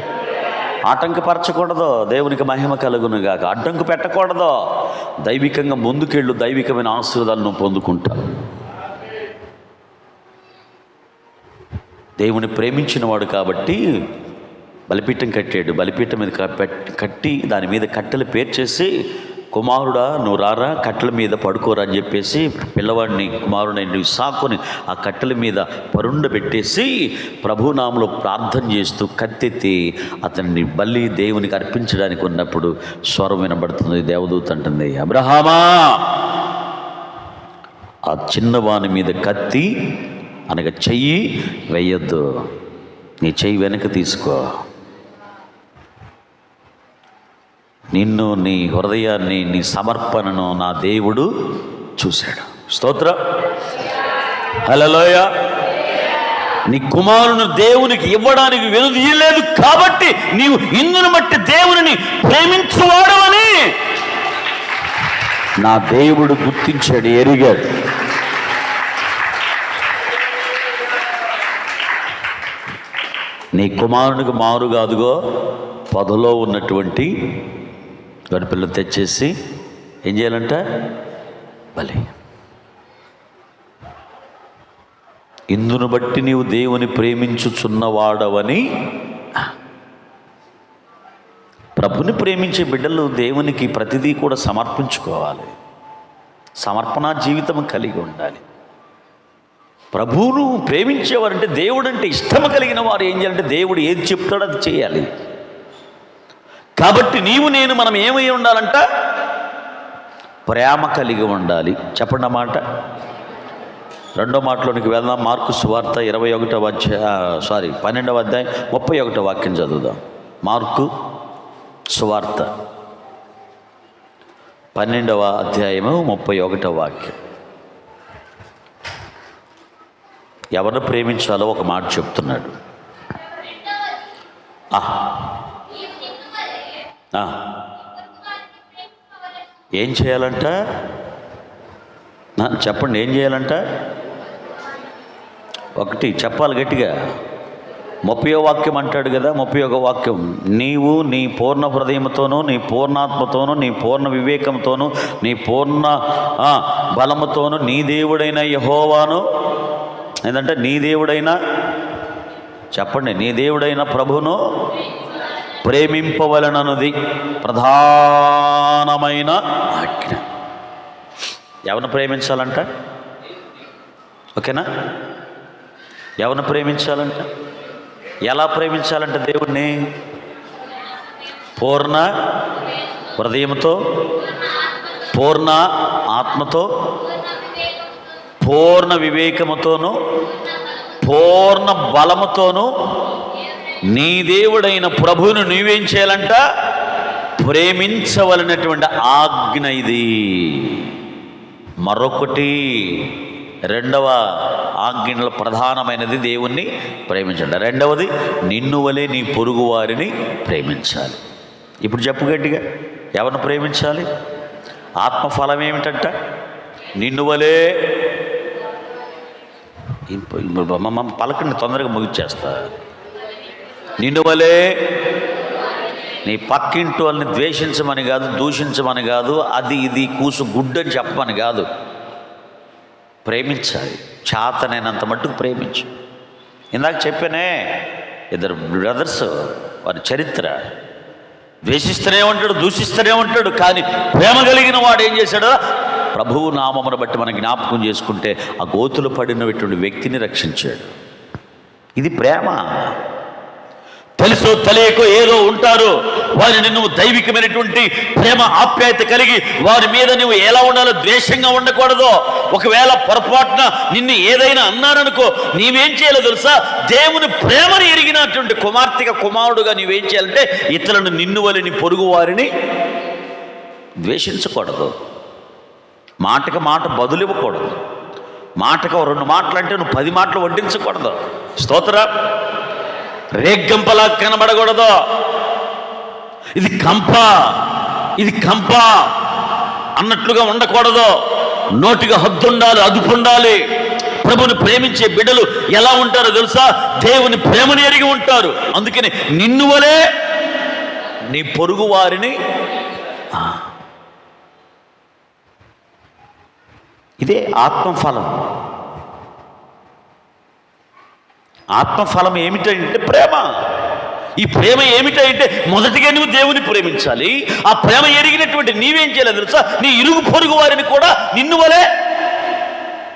ఆటంకపరచకూడదు, దేవునికి మహిమ కలుగునుగాక. అడ్డంకు పెట్టకూడదు. దైవికంగా ముందుకెళ్ళు, దైవికమైన ఆశీర్వాదాలను పొందుకుంటావు. దేవుని ప్రేమించిన వాడు కాబట్టి బలిపీఠం కట్టాడు. బలిపీఠం మీద కట్టి దాని మీద కట్టెలు పేర్చేసి, కుమారుడా నువ్వు రారా కట్టెల మీద పడుకోరా అని చెప్పేసి పిల్లవాడిని, కుమారుడిని ఇస్సాకుని ఆ కట్టెల మీద పరుండబెట్టేసి ప్రభునామంలో ప్రార్థన చేస్తూ కత్తెత్తి అతన్ని బలి దేవునికి అర్పించడానికి ఉన్నప్పుడు స్వరం వినబడుతుంది. దేవదూత అంటుంది, అబ్రహామా ఆ చిన్నవాని మీద కత్తి అనగా చెయ్యి వేయొద్దు, నీ చెయ్యి వెనక తీసుకో. నిన్ను, నీ హృదయాన్ని, నీ సమర్పణను నా దేవుడు చూశాడు. స్తోత్రం. హల్లెలూయా. నీ కుమారుని దేవునికి ఇవ్వడానికి వెనుదీయలేదు కాబట్టి నీవు ఇందును బట్టి దేవుని ప్రేమించువాడవని నా దేవుడు గుర్తించాడు, ఎరిగాడు. నీ కుమారునికి మారుగా అదుగో పొదలో ఉన్నటువంటి గడిపిల్లను తెచ్చేసి ఏం చేయాలంట, బలి. ఇందును బట్టి నీవు దేవుని ప్రేమించుచున్నవాడవని. ప్రభుని ప్రేమించే బిడ్డలు దేవునికి ప్రతిదీ కూడా సమర్పించుకోవాలి. సమర్పణ జీవితం కలిగి ఉండాలి. ప్రభువును ప్రేమించేవారంటే, దేవుడు అంటే ఇష్టం కలిగిన వారు ఏం చేయాలంటే దేవుడు ఏది చెప్తాడో అది చేయాలి. కాబట్టి నీవు నేను మనం ఏమై ఉండాలంట, ప్రేమ కలిగి ఉండాలి. చెప్పండి అన్నమాట. రెండో మాటలోనికి వెళ్దాం. మార్కు సువార్త 12వ అధ్యాయం 31వ వాక్యం చదువుదాం. మార్కు సువార్త 12వ అధ్యాయము 31వ వాక్యం. ఎవరిని ప్రేమించాలో ఒక మాట చెప్తున్నాడు. ఏం చేయాలంట? చెప్పండి, ఏం చేయాలంట? ఒకటి చెప్పాలి గట్టిగా. 30వ వాక్యం అంటాడు కదా, 31వ వాక్యం, నీవు నీ పూర్ణ హృదయంతోనూ, నీ పూర్ణాత్మతోనూ, నీ పూర్ణ వివేకంతోనూ, నీ పూర్ణ బలముతోనూ నీ దేవుడైన యెహోవాను, ఏంటంటే నీ దేవుడైన, చెప్పండి, నీ దేవుడైన ప్రభును ప్రేమింపవలనన్నది ప్రధానమైన ఆజ్ఞ. ఎవరిని ప్రేమించాలంట? ఓకేనా? ఎవరిని ప్రేమించాలంట? ఎలా ప్రేమించాలంటే దేవుణ్ణి పూర్ణ హృదయంతో, పూర్ణ ఆత్మతో, పూర్ణ వివేకముతోనూ, పూర్ణ బలముతోనూ నీ దేవుడైన ప్రభువును నీవేం చేయాలంట? ప్రేమించవలనటువంటి ఆజ్ఞ ఇది. మరొకటి, రెండవ ఆజ్ఞలో ప్రధానమైనది దేవుణ్ణి ప్రేమించండి. రెండవది, నిన్ను వలె నీ పొరుగు వారిని ప్రేమించాలి. ఇప్పుడు చెప్పు గట్టిగా, ఎవరిని ప్రేమించాలి? ఆత్మఫలం ఏమిటంట? నిన్ను వలె. పలకండి, తొందరగా ముగిచ్చేస్తా. నిన్ను వలె. నీ పక్కింటి వాళ్ళని ద్వేషించమని కాదు, దూషించమని కాదు, అది ఇది కూసు గుడ్డని చెప్పమని కాదు, ప్రేమించాలి. చేతనైనంత మట్టుకు ప్రేమించు. ఇందాక చెప్పానే, ఇద్దరు బ్రదర్స్, వారి చరిత్ర. ద్వేషిస్తూనే ఉంటాడు, దూషిస్తూనే ఉంటాడు, కానీ ప్రేమ కలిగిన వాడు ఏం చేశాడో ప్రభువు నామమును బట్టి మనం జ్ఞాపకం చేసుకుంటే ఆ గోతులు పడినటువంటి వ్యక్తిని రక్షించాడు. ఇది ప్రేమ. తెలుసో తెలియకో ఏదో ఉంటారు, వారిని నువ్వు దైవికమైనటువంటి ప్రేమ ఆప్యాయత కలిగి వారి మీద నువ్వు ఎలా ఉండాలో ద్వేషంగా ఉండకూడదు. ఒకవేళ పొరపాటున నిన్ను ఏదైనా అన్నారనుకో, నీవేం చేయాలో తెలుసా? దేవుని ప్రేమను ఎరిగినటువంటి కుమార్తెగా కుమారుడుగా నీవేం చేయాలంటే ఇతరులను నిన్ను వలె నీ పొరుగు వారిని ద్వేషించకూడదు. మాటకు మాట బదులు ఇవ్వకూడదు. మాటకు 2 మాటలు అంటే నువ్వు 10 మాటలు వడ్డించకూడదు. స్తోత్రం. రేగ్గంపలా కనబడకూడదు. ఇది కంప అన్నట్లుగా ఉండకూడదు. నోటిగా హద్దు ఉండాలి, అదుపు ఉండాలి. ప్రభుని ప్రేమించే బిడ్డలు ఎలా ఉంటారో తెలుసా? దేవుని ప్రేమని ఎరిగి ఉంటారు. అందుకని నిన్ను వలే నీ పొరుగు వారిని. ఇదే ఆత్మఫలం. ఆత్మఫలం ఏమిటంటే ప్రేమ. ఈ ప్రేమ ఏమిటంటే మొదటిగా నువ్వు దేవుని ప్రేమించాలి. ఆ ప్రేమ ఎరిగినటువంటి నీవేం చేయాలి తెలుసా? నీ ఇరుగు పొరుగు వారిని కూడా నిన్ను వలే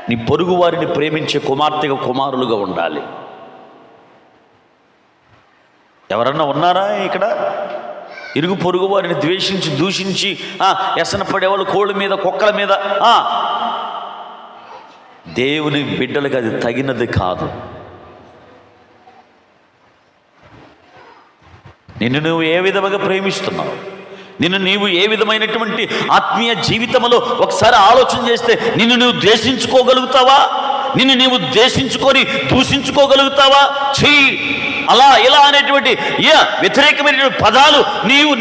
నీ పొరుగు వారిని ప్రేమించే కుమార్తెగా కుమారులుగా ఉండాలి. ఎవరన్నా ఉన్నారా ఇక్కడ? ఇరుగు పొరుగు వారిని ద్వేషించి దూషించి వ్యసన పడేవాళ్ళు, కోళ్ళ మీద కుక్కల మీద. దేవుని బిడ్డలకు అది తగినది కాదు. నిన్ను నువ్వు ఏ విధముగా ప్రేమిస్తున్నావు, నిన్ను నీవు ఏ విధమైనటువంటి ఆత్మీయ జీవితంలో ఒకసారి ఆలోచన చేస్తే నిన్ను నువ్వు ద్వేషించుకోగలుగుతావా? నిన్ను నీవు ద్వేషించుకొని దూషించుకోగలుగుతావా? అలా ఇలా అనేటువంటి వ్యతిరేకమైనటువంటి పదాలు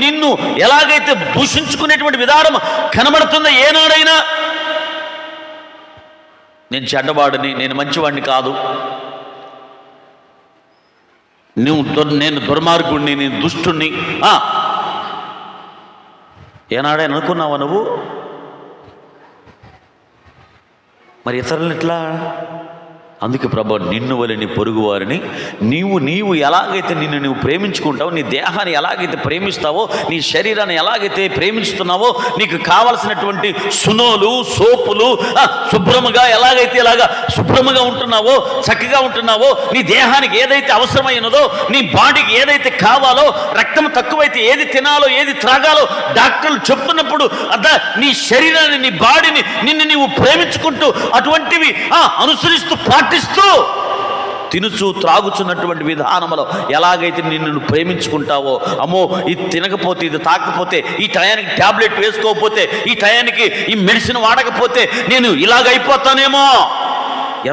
నిన్ను ఎలాగైతే దూషించుకునేటువంటి విధానం కనబడుతుందో ఏనాడైనా, నేను చెడ్డవాడిని, నేను మంచివాడిని కాదు, నేను దుర్మార్గుడిని, నేను దుష్టుణ్ణి ఏనాడైనా అనుకున్నావా నువ్వు? మరి ఇతరులను ఎట్లా? అందుకే ప్రభు నిన్ను వలె నీ పొరుగు వారిని నీవు ఎలాగైతే నిన్ను నువ్వు ప్రేమించుకుంటావో, నీ దేహాన్ని ఎలాగైతే ప్రేమిస్తావో, నీ శరీరాన్ని ఎలాగైతే ప్రేమిస్తున్నావో, నీకు కావలసినటువంటి సునోలు, సోపులు శుభ్రముగా ఎలాగైతే శుభ్రముగా ఉంటున్నావో, చక్కగా ఉంటున్నావో, నీ దేహానికి ఏదైతే అవసరమైనదో, నీ బాడీకి ఏదైతే కావాలో, రక్తం తక్కువైతే ఏది తినాలో, ఏది త్రాగాలో డాక్టర్లు చెప్తున్నప్పుడు నీ శరీరాన్ని, నీ బాడీని నిన్ను నీవు ప్రేమించుకుంటూ అటువంటివి అనుసరిస్తూ పాటిస్తూ తినుచు త్రాగుచున్నటువంటి విధానంలో ఎలాగైతే నిన్ను ప్రేమించుకుంటావో, అమ్మో ఇది తినకపోతే, ఇది తాకపోతే, ఈ టయానికి ట్యాబ్లెట్ వేసుకోకపోతే, ఈ టయానికి ఈ మెడిసిన్ వాడకపోతే నేను ఇలాగైపోతానేమో,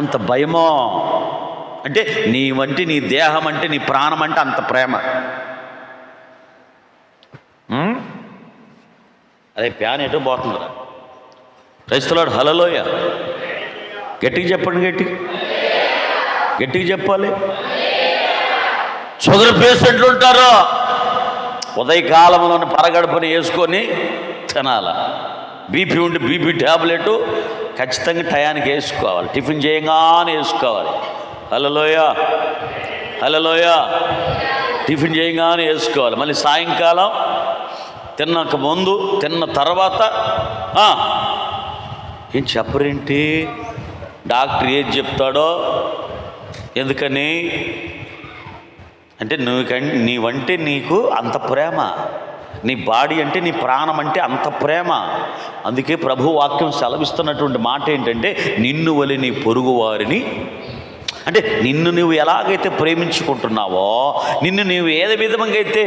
ఎంత భయమో. అంటే నీ వంటి నీ దేహం అంటే, నీ ప్రాణం అంటే అంత ప్రేమ. అదే ప్యాన్ ఎటు పోతుందిరా. క్రైస్తవులాడు హల్లెలూయా. గట్టిగా చెప్పండి, గట్టిగా చెప్పాలి. షుగర్ పేషెంట్లు ఉంటారు, ఉదయకాలంలోని పరగడుపుని వేసుకొని తినాల. బీపీ ఉండి బీపీ ట్యాబ్లెట్ ఖచ్చితంగా టయానికి వేసుకోవాలి, టిఫిన్ చేయగానే వేసుకోవాలి. హల్లెలూయా, హల్లెలూయా. టిఫిన్ చేయగానే వేసుకోవాలి. మళ్ళీ సాయంకాలం తిన్నాక ముందు, తిన్న తర్వాత ఏం చెప్పరేంటి, డాక్టర్ ఏది చెప్తాడో. ఎందుకని అంటే నీవంటే నీకు అంత ప్రేమ, నీ బాడీ అంటే, నీ ప్రాణం అంటే అంత ప్రేమ. అందుకే ప్రభు వాక్యం సెలవిస్తున్నటువంటి మాట ఏంటంటే, నిన్ను వలె నీ పొరుగు వారిని, అంటే నిన్ను నువ్వు ఎలాగైతే ప్రేమించుకుంటున్నావో, నిన్ను నువ్వు ఏ విధంగా అయితే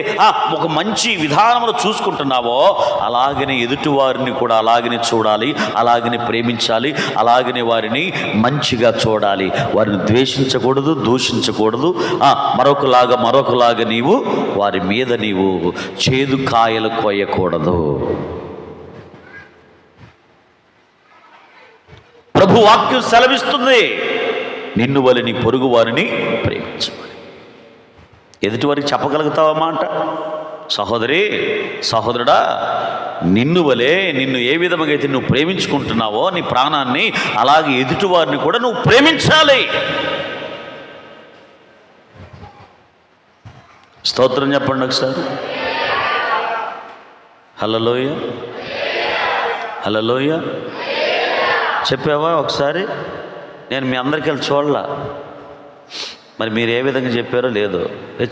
ఒక మంచి విధానంలో చూసుకుంటున్నావో, అలాగనే ఎదుటివారిని కూడా అలాగనే చూడాలి, అలాగనే ప్రేమించాలి, అలాగనే వారిని మంచిగా చూడాలి. వారిని ద్వేషించకూడదు, దూషించకూడదు. మరొకలాగా నీవు వారి మీద నీవు చేదు కాయలు కోయకూడదు. ప్రభు వాక్యం సెలవిస్తుంది, నిన్ను వలె నీ పొరుగు వారిని ప్రేమించమని. ఎదుటివారికి చెప్పగలుగుతావా మాట? సహోదరి, సహోదరుడా, నిన్ను వలె, నిన్ను ఏ విధంగా అయితే నువ్వు ప్రేమించుకుంటున్నావో నీ ప్రాణాన్ని, అలాగే ఎదుటివారిని కూడా నువ్వు ప్రేమించాలి. స్తోత్రం చెప్పండి ఒకసారి. హల్లెలూయా, హల్లెలూయా. చెప్పావా ఒకసారి? నేను మీ అందరికీ వెళ్ళి చూడలా, మరి మీరు ఏ విధంగా చెప్పారో లేదో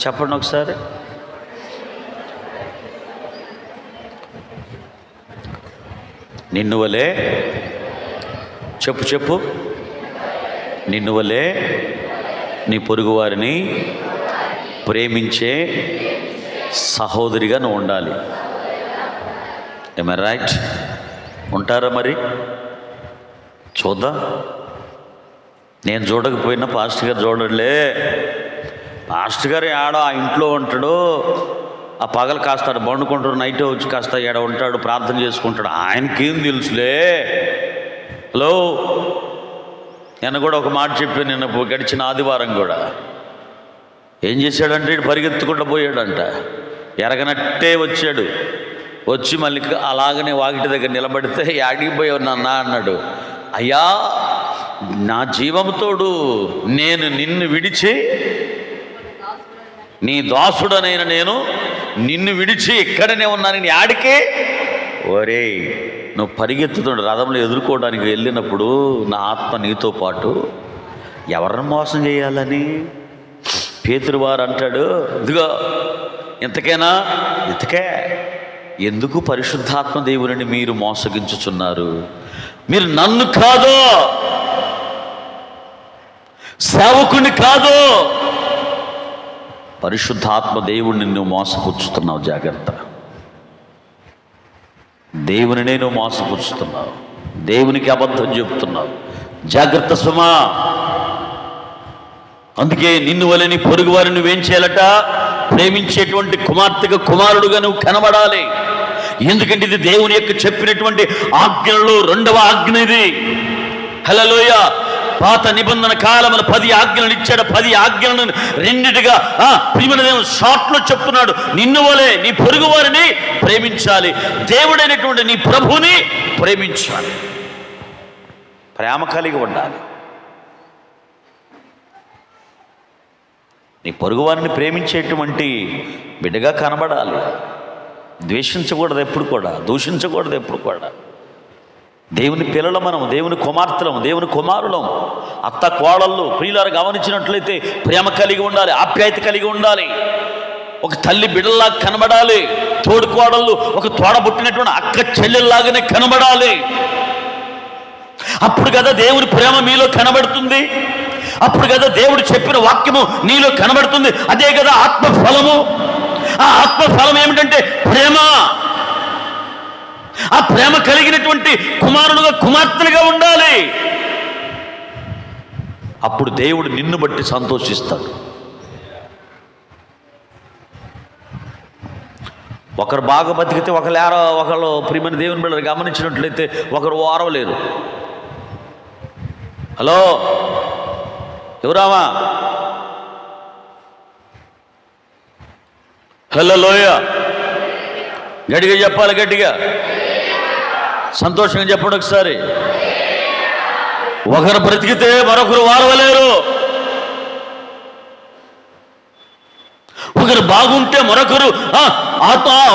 చెప్పండి ఒకసారి. నిన్ను వలే, చెప్పు, నిన్ను వలే నీ పొరుగు వారిని ప్రేమించే సహోదరిగా నువ్వు ఉండాలి. ఏమై రైట్? ఉంటారా మరి? చూద్దాం. నేను చూడకపోయినా పాస్టర్ గారు చూడలే. పాస్టర్ గారు ఆడ ఆ ఇంట్లో ఉంటాడు, ఆ పగలు కాస్తాడు, బండుకుంటాడు, నైట్ వచ్చి కాస్త ఏడ ఉంటాడు, ప్రార్థన చేసుకుంటాడు. ఆయనకేం తెలుసులే. హలో, నిన్న కూడా ఒక మాట చెప్పాను. నిన్న గడిచిన ఆదివారం కూడా ఏం చేశాడంటే, ఇటు పరిగెత్తుకుంటూ పోయాడంట. ఎరగనట్టే వచ్చాడు. వచ్చి మళ్ళీ అలాగనే వాకిటి దగ్గర నిలబడితే, యాడికి పోయావు నాన్న అన్నాడు. అయ్యా, నా జీవముతోడు నేను నిన్ను విడిచి, నీ దాసుడనైన నేను నిన్ను విడిచి ఇక్కడనే ఉన్నాను, నీ ఆడికే. ఒరే, నువ్వు పరిగెత్తుతుండు రథంలో ఎదుర్కోవడానికి వెళ్ళినప్పుడు నా ఆత్మ నీతో పాటు ఎవరిని మోసం చేయాలని పేతురు వారు అంటాడు. ఇదిగో ఇంతకేనా? ఇంతకే. ఎందుకు పరిశుద్ధాత్మ దేవుని మీరు మోసగించుచున్నారు? మీరు నన్ను కాదు, సేవకుని కాదు, పరిశుద్ధాత్మ దేవుణ్ణి నువ్వు మోసపుచ్చుతున్నావు. జాగ్రత్త. దేవునినే నువ్వు మోసపుచ్చుతున్నావు, దేవునికి అబద్ధం చెబుతున్నావు. జాగ్రత్త సుమా. అందుకే నిన్ను వలె నీ పొరుగు వారిని నువ్వేం చేయాలట? ప్రేమించేటువంటి కుమార్తెగా, కుమారుడుగా నువ్వు కనబడాలి. ఎందుకంటే ఇది దేవుని యొక్క చెప్పినటువంటి ఆజ్ఞలలో 2వ ఆజ్ఞ ఇది. హల్లెలూయా. పాత నిబంధన కాలమున 10 ఆజ్ఞలను ఇచ్చాడు. 10 ఆజ్ఞలను రెండిటిగా ప్రియమైన దేవుడు షార్ట్లో చెప్తున్నాడు. నిన్ను వలె నీ పొరుగు వారిని ప్రేమించాలి, దేవుడైనటువంటి నీ ప్రభుని ప్రేమించాలి, ప్రేమ కలిగి ఉండాలి. నీ పొరుగు వారిని ప్రేమించేటువంటి బిడ్డగా కనబడాలి. ద్వేషించకూడదు ఎప్పుడు కూడా, దూషించకూడదు ఎప్పుడు కూడా. దేవుని పిల్లలు మనం, దేవుని కుమార్తెలము, దేవుని కుమారులం. అత్త కోడళ్ళు ప్రియులారు గమనించినట్లయితే ప్రేమ కలిగి ఉండాలి, ఆప్యాయత కలిగి ఉండాలి. ఒక తల్లి బిడ్డల్లాగా కనబడాలి. తోడు కోడళ్ళు ఒక తోడబుట్టినటువంటి అక్క చెల్లెల్లాగానే కనబడాలి. అప్పుడు కదా దేవుని ప్రేమ మీలో కనబడుతుంది. అప్పుడు కదా దేవుడు చెప్పిన వాక్యము నీలో కనబడుతుంది. అదే కదా ఆత్మఫలము. ఆ ఆత్మఫలం ఏమిటంటే ప్రేమ. ఆ ప్రేమ కలిగినటువంటి కుమారుడుగా కుమార్తెలుగా ఉండాలి. అప్పుడు దేవుడు నిన్ను బట్టి సంతోషిస్తాడు. ఒకరు బాగా బతికితే ఒకళ్ళు ప్రియమైన దేవుని బిడ్డలు గమనించినట్లయితే ఒకరు ఓరవలేరు. హలో ఎవరామా? హలో లోయ, గట్టిగా చెప్పాలి, గట్టిగా సంతోషంగా చెప్పండి ఒకసారి. ఒకరు బ్రతికితే మరొకరు వారవలేరు. ఒకరు బాగుంటే మరొకరు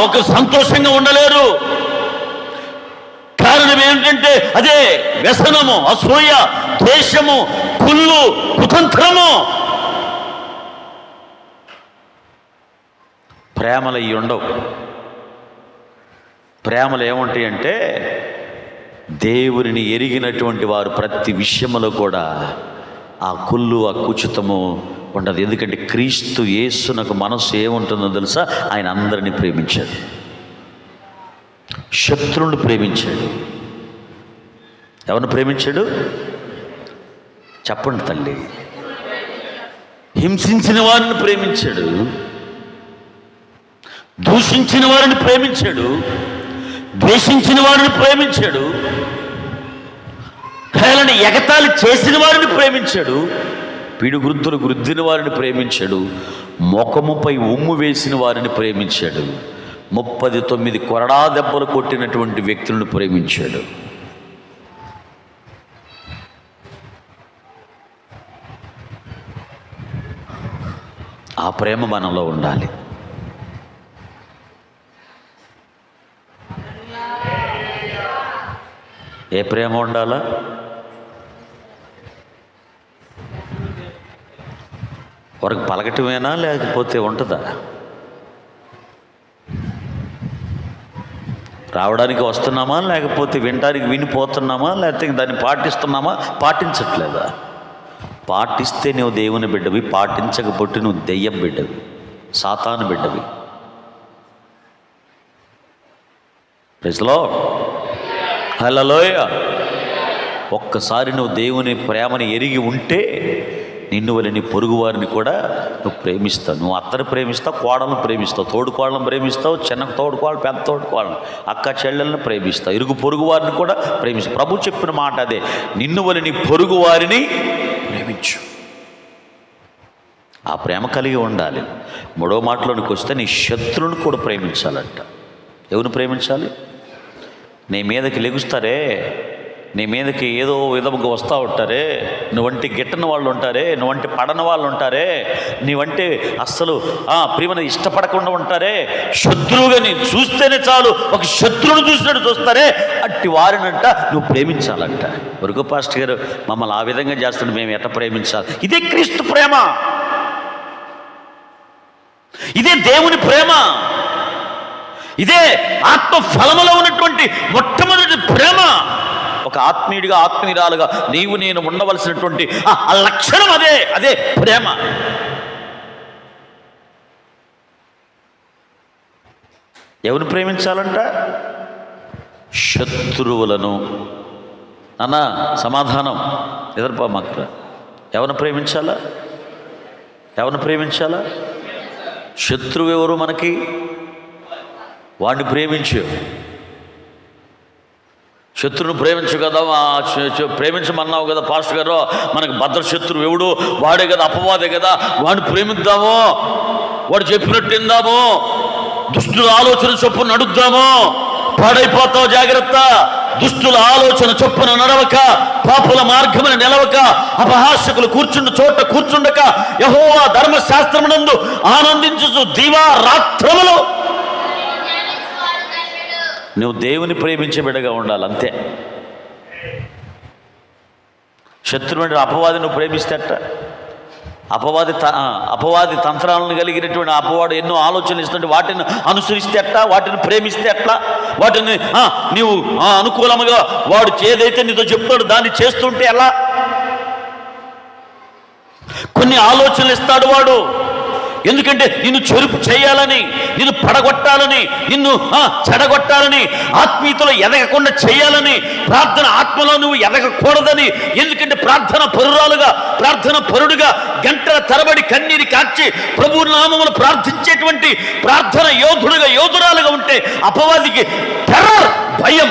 ఒక సంతోషంగా ఉండలేరు. కారణం ఏంటంటే అదే వ్యసనము, అసూయ, ద్వేషము, కుళ్ళు, కుతంత్రము. ప్రేమలు అవి ఉండవు. ప్రేమలు ఏముంటాయి అంటే దేవుని ఎరిగినటువంటి వారు ప్రతి విషయంలో కూడా ఆ కుళ్ళు, ఆ కుచితము ఉండదు. ఎందుకంటే క్రీస్తు యేసునకు మనస్సు ఏముంటుందో తెలుసా? ఆయన అందరినీ ప్రేమించాడు, శత్రువుని ప్రేమించాడు. ఎవరిని ప్రేమించాడు చెప్పండి తల్లి? హింసించిన వారిని ప్రేమించాడు, దూషించిన వారిని ప్రేమించాడు, ద్వేషించిన వారిని ప్రేమించాడు, హేళన ఎగతాళి చేసిన వారిని ప్రేమించాడు, పిడుగుద్దులు గుద్దిన వారిని ప్రేమించాడు, ముఖముపై ఉమ్ము వేసిన వారిని ప్రేమించాడు, 39 కొరడా దెబ్బలు కొట్టినటువంటి వ్యక్తులను ప్రేమించాడు. ఆ ప్రేమ మనలో ఉండాలి. ఏ ప్రేమ ఉండాలా? వరకు పలకటమేనా లేకపోతే ఉంటుందా? రావడానికి వస్తున్నామా లేకపోతే వినడానికి వినిపోతున్నామా లేకపోతే దాన్ని పాటిస్తున్నామా? పాటించట్లేదా? పాటిస్తే నువ్వు దేవుని బిడ్డవి, పాటించకపోతే నువ్వు దెయ్యం బిడ్డవి, సాతాను బిడ్డవి. Praise lord. హల్లెలూయా. ఒక్కసారి నువ్వు దేవుని ప్రేమని ఎరిగి ఉంటే నిన్ను వల్ల నీ పొరుగు వారిని కూడా నువ్వు ప్రేమిస్తావు. నువ్వు అత్తని ప్రేమిస్తావు, కోడలను ప్రేమిస్తావు, తోడు కోడలను ప్రేమిస్తావు, చిన్న తోడు కోడలు, పెద్ద తోడు కోడలను, అక్క చెల్లెలను ప్రేమిస్తావు, ఇరుగు పొరుగు వారిని కూడా ప్రేమిస్తావు. ప్రభు చెప్పిన మాట అదే, నిన్ను వల్ల నీ పొరుగు వారిని ప్రేమించు. ఆ ప్రేమ కలిగి ఉండాలి. మూడో మాటలోనికి వస్తే నీ శత్రువుని కూడా ప్రేమించాలంట. ఎవరిని ప్రేమించాలి? నీ మీదకి లెగుస్తారే, నీ మీదకి ఏదో విధముగా వస్తూ ఉంటారే, నువ్వంటి గిట్టని వాళ్ళు ఉంటారే, నువ్వంటి పడని వాళ్ళు ఉంటారే, నీవంటే అస్సలు ప్రియమని ఇష్టపడకుండా ఉంటారే, శత్రువుగా నీ చూస్తేనే చాలు ఒక శత్రువును చూసినట్టు చూస్తారే, అట్టి వారినంట నువ్వు ప్రేమించాలంట. వరకు పాస్టర్ గారు మమ్మల్ని ఆ విధంగా చేస్తుంటే మేము ఎట్లా ప్రేమించాలి? ఇదే క్రీస్తు ప్రేమ, ఇదే దేవుని ప్రేమ, ఇదే ఆత్మ ఫలములో ఉన్నటువంటి మొట్టమొదటి ప్రేమ. ఒక ఆత్మీయుడిగా, ఆత్మీయురాలుగా నీవు నేను ఉండవలసినటువంటి ఆ లక్షణం అదే, అదే ప్రేమ. ఎవరిని ప్రేమించాలంట? శత్రువులను. అన్న సమాధానం ఎదురుపా మాకు. ఎవరిని ప్రేమించాలా? ఎవరిని ప్రేమించాలా? శత్రువు ఎవరు మనకి? వాడిని ప్రేమించు. శత్రువును ప్రేమించు కదా, ప్రేమించమన్నావు కదా పాస్టర్ గారు. మనకు భద్ర శత్రువు ఎవడు? వాడే కదా, అపవాదే కదా. వాడిని ప్రేమిద్దాము, వాడు చెప్పినట్టు విందాము, దుష్టుల ఆలోచన చొప్పున నడుద్దాము. పాడైపోతావు, జాగ్రత్త. దుష్టుల ఆలోచన చొప్పున నడవక, పాపుల మార్గమున నిలవక, అపహాస్యకులు కూర్చుండు చోట కూర్చుండక, యెహోవా ధర్మశాస్త్రమునందు ఆనందించు దీవా రాత్రములు. నువ్వు దేవుని ప్రేమించే బిడ్డగా ఉండాలి, అంతే. శత్రువు అంటే అపవాది నువ్వు ప్రేమిస్తే అట్ట. అపవాది తంత్రాలను కలిగినటువంటి అపవాడు ఎన్నో ఆలోచనలు ఇస్తుంటే వాటిని అనుసరిస్తే అట్లా, వాటిని ప్రేమిస్తే అట్లా, వాటిని నీవు అనుకూలంగా వాడు ఏదైతే నీతో చెప్తాడు దాన్ని చేస్తుంటే ఎలా? కొన్ని ఆలోచనలు ఇస్తాడు వాడు. ఎందుకంటే నిన్ను చెరుపు చేయాలని, నిన్ను పడగొట్టాలని, నిన్ను చెడగొట్టాలని, ఆత్మీయతలో ఎదగకుండా చేయాలని, ప్రార్థన ఆత్మలో నువ్వు ఎదగకూడదని. ఎందుకంటే ప్రార్థన పరురాలుగా, ప్రార్థన పరుడుగా గంటల తరబడి కన్నీరు కార్చి ప్రభు నామమును ప్రార్థించేటువంటి ప్రార్థన యోధుడుగా, యోధురాలుగా ఉంటే అపవాదికి టెర్రర్, భయం.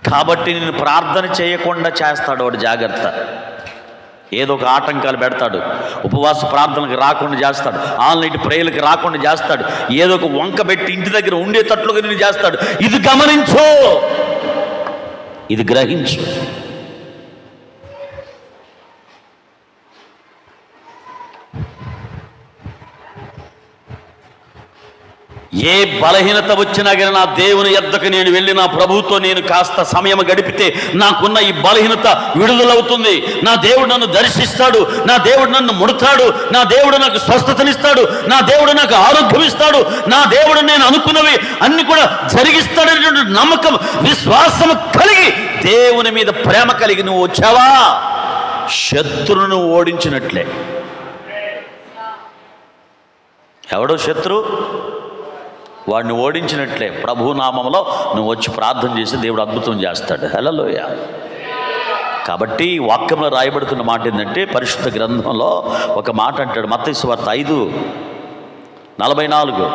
కాబట్టి నేను ప్రార్థన చేయకుండా చేస్తాడు వాడు. జాగ్రత్త. ఏదో ఒక ఆటంకాలు పెడతాడు, ఉపవాస ప్రార్థనలకు రాకుండా చేస్తాడు, ఆన్లైన్ ప్రేయర్లకు రాకుండా చేస్తాడు, ఏదో ఒక వంక పెట్టి ఇంటి దగ్గర ఉండేటట్లుగా నేను చేస్తాడు. ఇది గమనించు, ఇది గ్రహించు. ఏ బలహీనత వచ్చినా కానీ నా దేవుని యొద్దకు నేను వెళ్ళి నా ప్రభువుతో నేను కాస్త సమయం గడిపితే నాకున్న ఈ బలహీనత విడుదలవుతుంది. నా దేవుడు నన్ను దర్శిస్తాడు, నా దేవుడు నన్ను ముడతాడు, నా దేవుడు నాకు స్వస్థతనిస్తాడు, నా దేవుడు నాకు ఆరోగ్యం ఇస్తాడు, నా దేవుడు నేను అనుకున్నవి అన్ని కూడా జరిగిస్తాడనేటువంటి నమ్మకం, విశ్వాసం కలిగి దేవుని మీద ప్రేమ కలిగి నువ్వు వచ్చావా, శత్రువును ఓడించినట్లే. ఎవడో శత్రు, వాడిని ఓడించినట్లే. ప్రభు నామంలో నువ్వు వచ్చి ప్రార్థన చేసి దేవుడు అద్భుతం చేస్తాడు. హల్లెలూయా. కాబట్టి వాక్యంలో రాయబడుతున్న మాట ఏంటంటే, పరిశుద్ధ గ్రంథంలో ఒక మాట అంటాడు. మత్తయి సువార్త 5:44,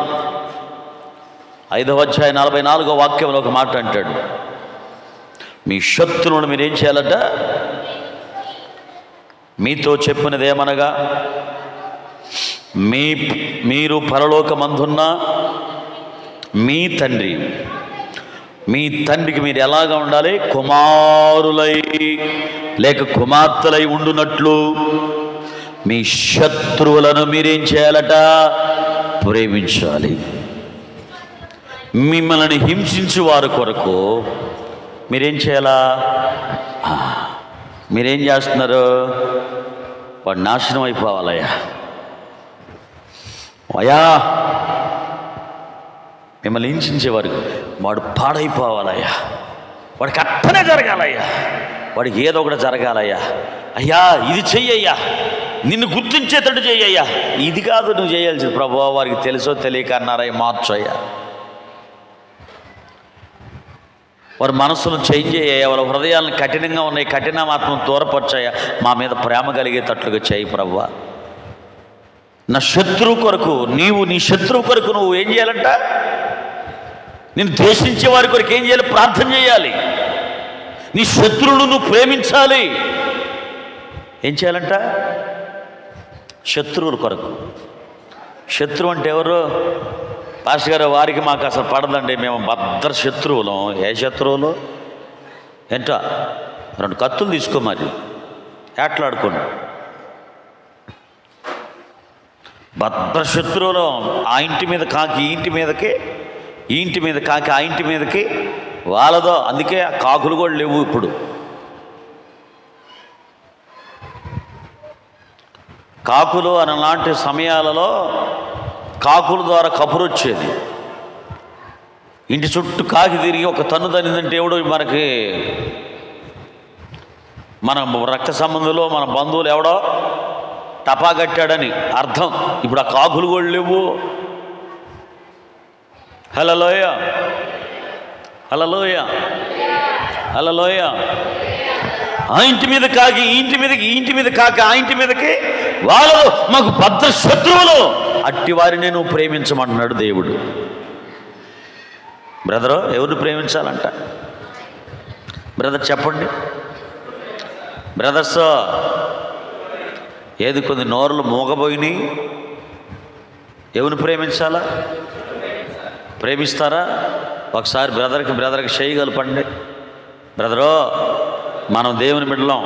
5వ అధ్యాయం 44వ వాక్యంలో ఒక మాట అంటాడు. మీ శత్రువులను మీరేం చేయాలట? మీతో చెప్పినదేమనగా, మీరు పరలోకమందున్న మీ తండ్రికి మీరు ఎలాగా ఉండాలి? కుమారులై లేక కుమార్తెలై ఉండునట్లు మీ శత్రువులను మీరేం చేయాలట? ప్రేమించాలి. మిమ్మల్ని హింసించు వారి కొరకు మీరేం చేయాలా? మీరేం చేస్తున్నారు? వాడు నాశనం అయిపోవాలయ్యా, అయ్యా మిమ్మల్ని హింసించేవారు వాడు పాడైపోవాలయ్యా, వాడికి అట్టనే జరగాలయ్యా, వాడికి ఏదో ఒకటి జరగాలయ్యా, అయ్యా ఇది చెయ్యయ్యా, నిన్ను గుర్తించేటట్టు చెయ్యయ్యా. ఇది కాదు నువ్వు చేయాల్సింది. ప్రభువా వారికి తెలుసో తెలియక అన్నారయ్యా, మార్చయ్యా. వారి మనసును చేంజ్ అయ్యాయా, వాళ్ళ హృదయాలను కఠినంగా ఉన్నాయి, కఠినమాత్మను దూరపరచాయా, మా మీద ప్రేమ కలిగేటట్లుగా చేయి ప్రభువా. నా శత్రువు కొరకు నీ శత్రువు కొరకు నువ్వు ఏం చేయాలంట? నేను ద్వేషించే వారి కొరకు ఏం చేయాలి? ప్రార్థన చేయాలి. నీ శత్రువును నువ్వు ప్రేమించాలి. ఏం చేయాలంట? శత్రువుల కొరకు. శత్రువు అంటే ఎవరు? పాస్టర్ గారు, వారికి మాకు అసలు పడదండి, మేము భద్ర శత్రువులం. ఏ శత్రువులు? ఏంటో 2 కత్తులు తీసుకో, మరి ఏట్లాడుకోండి. భద్ర శత్రువులు. ఆ ఇంటి మీద కాకి ఈ ఇంటి మీదకి, ఈ ఇంటి మీద కాకి ఆ ఇంటి మీదకి వాళ్ళదో. అందుకే ఆ కాకులు కూడా లేవు ఇప్పుడు. కాకులు అలాంటి సమయాలలో కాకుల ద్వారా కబురు వచ్చేది. ఇంటి చుట్టూ కాకి తిరిగి ఒక తన్ను తనిందంటే ఎవడో మనకి, మన రక్త సంబంధంలో మన బంధువులు ఎవడో టపా కట్టాడని అర్థం. ఇప్పుడు ఆ కాకులు కూడా లేవు. హల్లెలూయ, హల్లెలూయ, హల్లెలూయ. ఆ ఇంటి మీద కాకి ఈ ఇంటి మీదకి, ఈ ఇంటి మీద కాకి ఆ ఇంటి మీదకి, వాళ్ళు మాకు భద్ర శత్రువులు. అట్టి వారిని నువ్వు ప్రేమించమంటున్నాడు దేవుడు. బ్రదరు, ఎవరిని ప్రేమించాలంట? బ్రదర్ చెప్పండి. బ్రదర్స్, ఏది కొన్ని నోరులు మూగబోయినాయి. ఎవరిని ప్రేమించాలా? ప్రేమిస్తారా? ఒకసారి బ్రదర్కి చేయగలపండి. బ్రదరో, మనం దేవుని బిడ్డలం.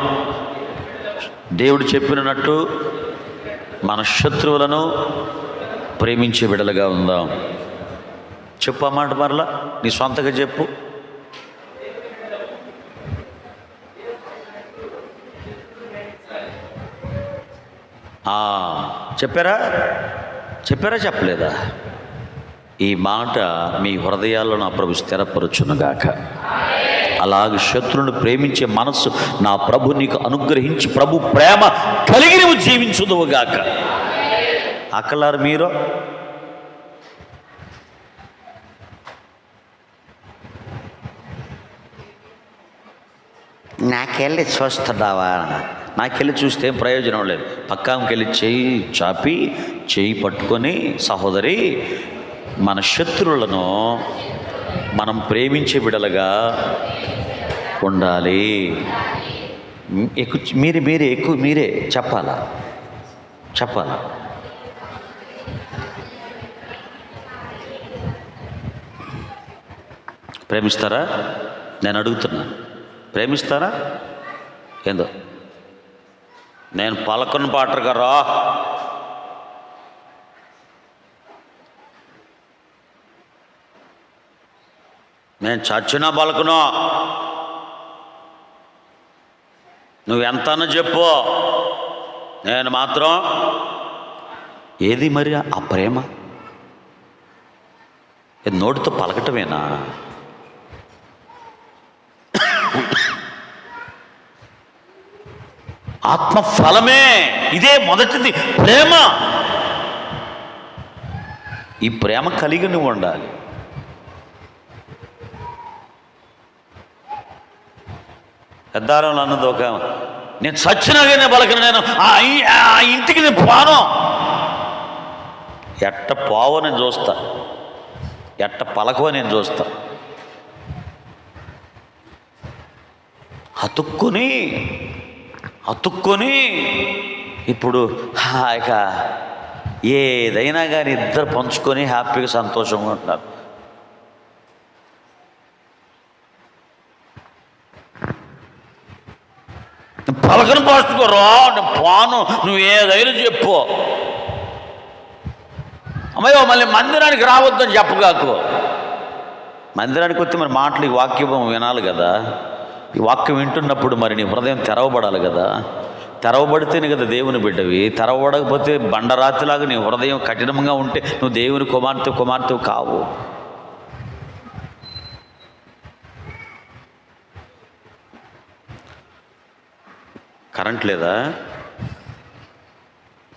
దేవుడు చెప్పినట్టు మన శత్రువులను ప్రేమించే బిడ్డలుగా ఉందాం. చెప్పు అన్నమాట. మరలా నీ సొంతగా చెప్పు. చెప్పారా చెప్పలేదా? ఈ మాట మీ హృదయాల్లో నా ప్రభు స్థిరపరచునుగాక. అలాగే శత్రువును ప్రేమించే మనస్సు నా ప్రభు నీకు అనుగ్రహించి ప్రభు ప్రేమ కలిగి నువ్వు జీవించుదువుగాక. అక్కలారు మీరు నాకెళ్ళి చూస్తున్నావా? నాకెళ్ళి చూస్తే ఏం ప్రయోజనం లేదు. పక్కాంకెళ్ళి చేయి చాపి చేయి పట్టుకొని, సహోదరి, మన శత్రువులను మనం ప్రేమించే బిడలుగా ఉండాలి. మీరే చెప్పాలా? ప్రేమిస్తారా? నేను అడుగుతున్నాను, ప్రేమిస్తారా? ఏందో నేను పలకను పాటరు గారా, నేను చచ్చినా పలకను, నువ్వెంతనో చెప్పు, నేను మాత్రం. ఏది మరి ఆ ప్రేమ? నోటితో పలకటమేనా? ఆత్మ ఫలమే ఇదే మొదటిది, ప్రేమ. ఈ ప్రేమ కలిగి నువ్వు ఉండాలి. పెద్దారంలో అన్నది ఒక, నేను చచ్చినాగానే పలకను, నేను ఆ ఇంటికి నేను పోను. ఎట్ట పోవో నేను చూస్తా, ఎట్ట పలకవో నేను చూస్తా. అతుక్కొని ఇప్పుడు ఇక ఏదైనా కానీ ఇద్దరు పంచుకొని హ్యాపీగా సంతోషంగా ఉంటారు. పలకను పాసుకోరా, నేను పోను, నువ్వు ఏదైనా చెప్పు. అమ్మయ్యో మళ్ళీ మందిరానికి రావద్దని చెప్పగాకు. మందిరానికి వస్తే మరి మాటలు, ఈ వాక్యం వినాలి కదా. ఈ వాక్యం వింటున్నప్పుడు మరి నీ హృదయం తెరవబడాలి కదా. తెరవబడితేనే కదా దేవుని బిడ్డవి. తెరవబడకపోతే బండరాతిలాగా నీ హృదయం కఠినంగా ఉంటే నువ్వు దేవుని కుమార్తె కావు. కరెంట్ లేదా?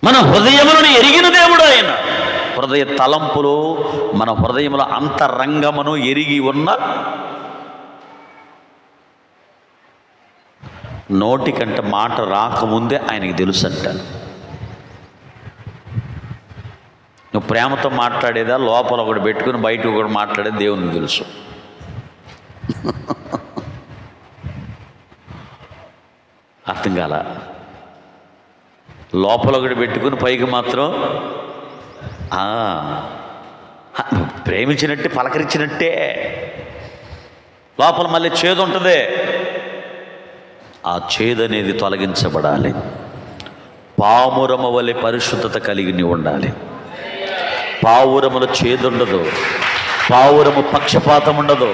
మన హృదయములను ఎరిగిన దేవుడు ఆయన. హృదయ తలంపులు, మన హృదయముల అంతరంగమును ఎరిగి ఉన్న, నోటికంటే మాట రాకముందే ఆయనకి తెలుసు అంట. నువ్వు ప్రేమతో మాట్లాడేదా, లోపల ఒకటి పెట్టుకుని బయట ఒకటి మాట్లాడేది దేవునికి తెలుసు. అర్థం కాల? లోపల ఒకటి పెట్టుకుని పైకి మాత్రం ప్రేమించినట్టే, పలకరించినట్టే, లోపల మళ్ళీ చేదు ఉంటుంది. ఆ చేదు అనేది తొలగించబడాలి. పావురము వలె పరిశుద్ధత కలిగి ఉండాలి. పావురములో చేదు ఉండదు, పావురము పక్షపాతం ఉండదు,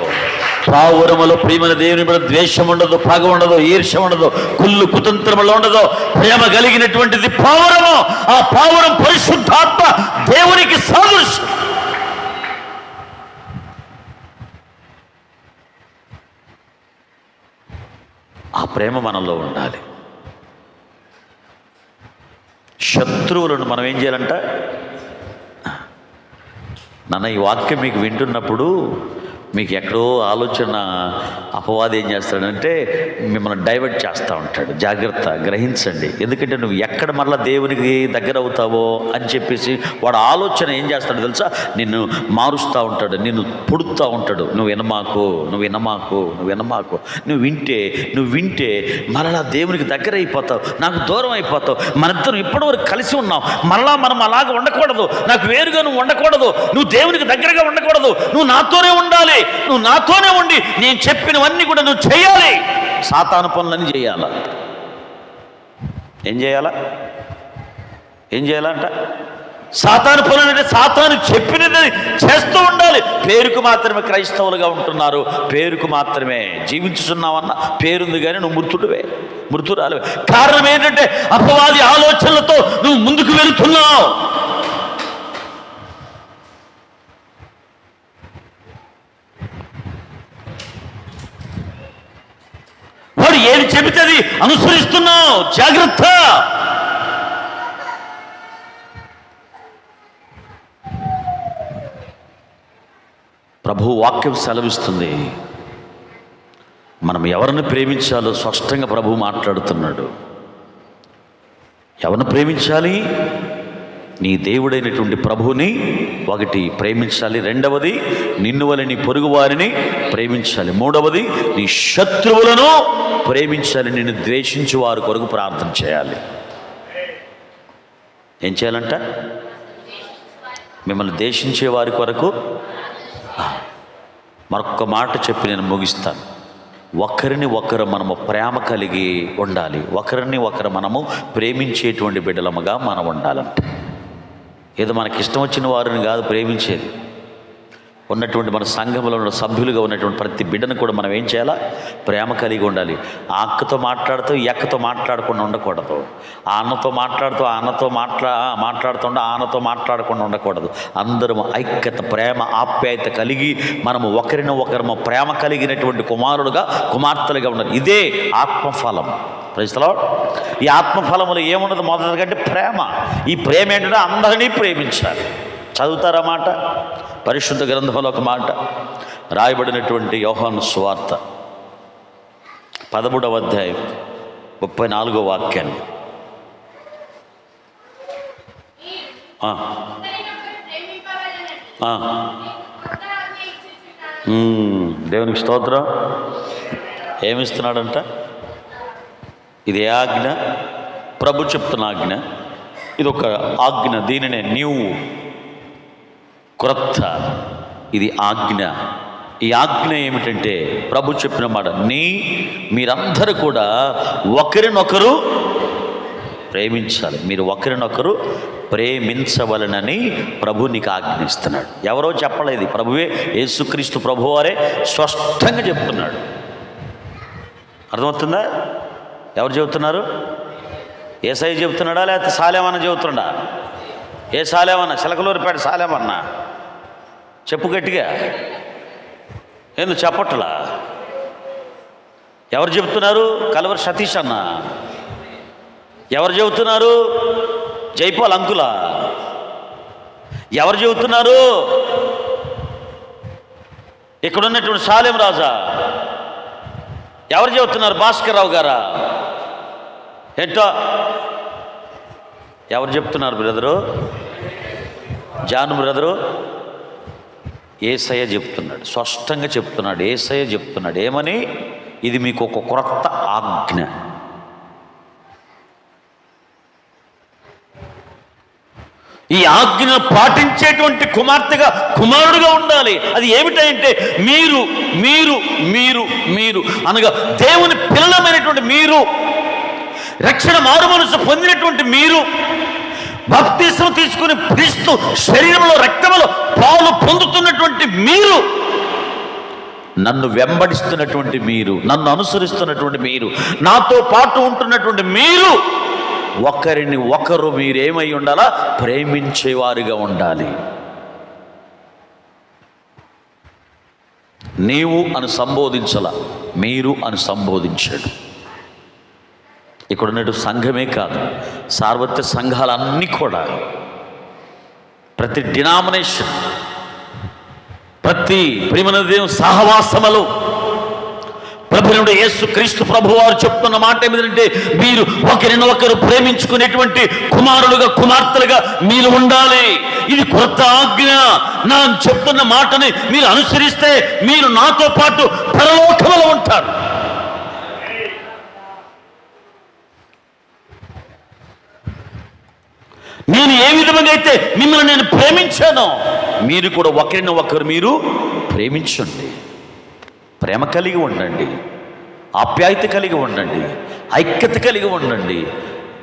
పావురములో ప్రియమైన దేవుని మీద ద్వేషం ఉండదు, పగ ఉండదు, ఈర్ష్య ఉండదు, కుళ్ళు కుతంత్రములు ఉండదు. ప్రేమ కలిగినటువంటిది పావురము. ఆ పావురం పరిశుద్ధాత్మ దేవునికి సాదృశ్యం. ఆ ప్రేమ మనలో ఉండాలి. శత్రువులను మనం ఏం చేయాలంట? నాన్న, ఈ వాక్యం మీకు వింటున్నప్పుడు మీకు ఎక్కడో ఆలోచన, అపవాది ఏం చేస్తాడంటే మిమ్మల్ని డైవర్ట్ చేస్తూ ఉంటాడు. జాగ్రత్త, గ్రహించండి. ఎందుకంటే నువ్వు ఎక్కడ మరలా దేవునికి దగ్గర అవుతావో అని చెప్పేసి వాడు ఆలోచన ఏం చేస్తాడో తెలుసా? నిన్ను మారుస్తూ ఉంటాడు, నిన్ను పుడుతూ ఉంటాడు. నువ్వు వినమాకు, నువ్వు వింటే మరలా దేవునికి దగ్గర అయిపోతావు, నాకు దూరం అయిపోతావు. మనిద్దరం ఇప్పటివరకు కలిసి ఉన్నావు, మరలా మనం అలాగ ఉండకూడదు. నాకు వేరుగా నువ్వు ఉండకూడదు, నువ్వు దేవునికి దగ్గరగా ఉండకూడదు. నువ్వు నాతోనే ఉండాలి, నువ్వు నాతోనే ఉండి నేను చెప్పినవన్నీ కూడా నువ్వు చేయాలి. సాతాను పనులన్నీ చేయాలా? ఏం చేయాలంట? సాతాను పనులంటే సాతాను చెప్పినది చేస్తూ ఉండాలి. పేరుకు మాత్రమే క్రైస్తవులుగా ఉంటున్నారు, పేరుకు మాత్రమే జీవించుతున్నావన్న పేరుంది, కానీ నువ్వు మృతురాలివే. కారణం ఏంటంటే అపవాది ఆలోచనలతో నువ్వు ముందుకు వెళుతున్నావు. చెబితే అది అనుసరిస్తున్నావు, జాగ్రత్త. ప్రభు వాక్యం సెలవిస్తుంది. మనం ఎవరిని ప్రేమించాలో స్పష్టంగా ప్రభు మాట్లాడుతున్నాడు. ఎవరిని ప్రేమించాలి? నీ దేవుడైనటువంటి ప్రభువుని ఒకటి ప్రేమించాలి, రెండవది నిన్ను వలె నీ పొరుగు వారిని ప్రేమించాలి, మూడవది నీ శత్రువులను ప్రేమించాలి, నిన్ను ద్వేషించి వారి కొరకు ప్రార్థన చేయాలి. ఏం చేయాలంట? మిమ్మల్ని ద్వేషించే వారి కొరకు. మరొక్క మాట చెప్పి నేను ముగిస్తాను. ఒకరిని ఒకరు మనము ప్రేమ కలిగి ఉండాలి. ఒకరిని ఒకరు మనము ప్రేమించేటువంటి బిడ్డలముగా మనం ఉండాలంట. ఏదో మనకి ఇష్టం వచ్చిన వారిని కాదు ప్రేమించేది. ఉన్నటువంటి మన సంఘంలో ఉన్న సభ్యులుగా ఉన్నటువంటి ప్రతి బిడ్డను కూడా మనం ఏం చేయాలా? ప్రేమ కలిగి ఉండాలి. ఆ అక్కతో మాట్లాడుతూ ఈ అక్కతో మాట్లాడకుండా ఉండకూడదు. ఆ అన్నతో మాట్లాడుతూ ఆ అన్నతో మాట్లాడుతుండే ఆ అన్నతో మాట్లాడకుండా ఉండకూడదు. అందరం ఐక్యత, ప్రేమ, ఆప్యాయత కలిగి మనము ఒకరిని ఒకరు ప్రేమ కలిగినటువంటి కుమారుడుగా కుమార్తెలుగా ఉండాలి. ఇదే ఆత్మఫలం. ప్రజలో ఈ ఆత్మఫలములు ఏమున్నది? మొదటికంటే ప్రేమ. ఈ ప్రేమ ఏంటంటే అందరినీ ప్రేమించాలి. చదువుతారా మాట? పరిశుద్ధ గ్రంథంలో ఒక మాట రాయబడినటువంటి యోహాను సువార్త 13వ అధ్యాయం 34వ వాక్యాన్ని. దేవునికి స్తోత్రం. ఏమిస్తున్నాడంట? ఇది ఏ ఆజ్ఞ? ప్రభు చెప్తున్న ఆజ్ఞ. ఇది ఒక ఆజ్ఞ. దీనినే నీవు క్రొత్త. ఇది ఆజ్ఞ. ఈ ఆజ్ఞ ఏమిటంటే ప్రభు చెప్పిన మాట, మీరందరూ కూడా ఒకరినొకరు ప్రేమించాలి. మీరు ఒకరినొకరు ప్రేమించవలనని ప్రభు నీకు ఆజ్ఞిస్తున్నాడు. ఎవరో చెప్పలేదు, ప్రభువే యేసుక్రీస్తు ప్రభువారే స్పష్టంగా చెప్తున్నాడు. అర్థమవుతుందా? ఎవరు చెబుతున్నారు? యేసయ్య చెబుతున్నాడా లేకపోతే సాలేమన్న చెబుతున్నాడా? ఏ సాలేమన్నా? చిలకలూరిపేట సాలేమన్నా? చెప్పు గట్టిగా. ఎందుకు చెప్పట్లా? ఎవరు చెబుతున్నారు? కలవరి సతీష్ అన్న. ఎవరు చెబుతున్నారు? జైపాల్ అంకులా? ఎవరు చెబుతున్నారు? ఇక్కడ ఉన్నటువంటి సాలేం రాజా? ఎవరు చెబుతున్నారు? భాస్కర్ రావు గారా? ఏంటో ఎవరు చెప్తున్నారు బ్రదరు? జాను బ్రదరు? యేసయ్య చెప్తున్నాడు, స్పష్టంగా చెప్తున్నాడు. యేసయ్య చెప్తున్నాడు ఏమని? ఇది మీకు ఒక క్రొత్త ఆజ్ఞ. ఈ ఆజ్ఞను పాటించేటువంటి కుమార్తెగా కుమారుడుగా ఉండాలి. అది ఏమిటంటే మీరు మీరు మీరు మీరు అనగా దేవుని పిల్లలమైనటువంటి మీరు, రక్షణ మారుమనసు పొందినటువంటి మీరు, బాప్తిస్మం తీసుకుని క్రీస్తు శరీరంలో రక్తంలో పాలు పొందుతున్నటువంటి మీరు, నన్ను వెంబడిస్తున్నటువంటి మీరు, నన్ను అనుసరిస్తున్నటువంటి మీరు, నాతో పాటు ఉంటున్నటువంటి మీరు, ఒకరిని ఒకరు మీరేమై ఉండాలా? ప్రేమించేవారుగా ఉండాలి. నీవు అని సంబోధించాల, మీరు అని సంబోధించాడు. ఇక్కడ ఉన్నట్టు సంఘమే కాదు, సార్వత్రిక సంఘాలన్నీ కూడా, ప్రతి డినామినేషన్, ప్రతి ప్రియమైన సహవాసములు ప్రభువుడు యేసు క్రీస్తు ప్రభు వారు చెప్తున్న మాట ఏమిటంటే మీరు ఒకరినొకరు ప్రేమించుకునేటువంటి కుమారులుగా కుమార్తెలుగా మీరు ఉండాలి. ఇది కొత్త ఆజ్ఞ. నా చెప్తున్న మాటని మీరు అనుసరిస్తే మీరు నాతో పాటు పరలోకములో ఉంటారు. నేను ఏ విధంగా అయితే మిమ్మల్ని నేను ప్రేమించానో మీరు కూడా ఒకరిని ఒకరు మీరు ప్రేమించండి. ప్రేమ కలిగి ఉండండి, ఆప్యాయత కలిగి ఉండండి, ఐక్యత కలిగి ఉండండి,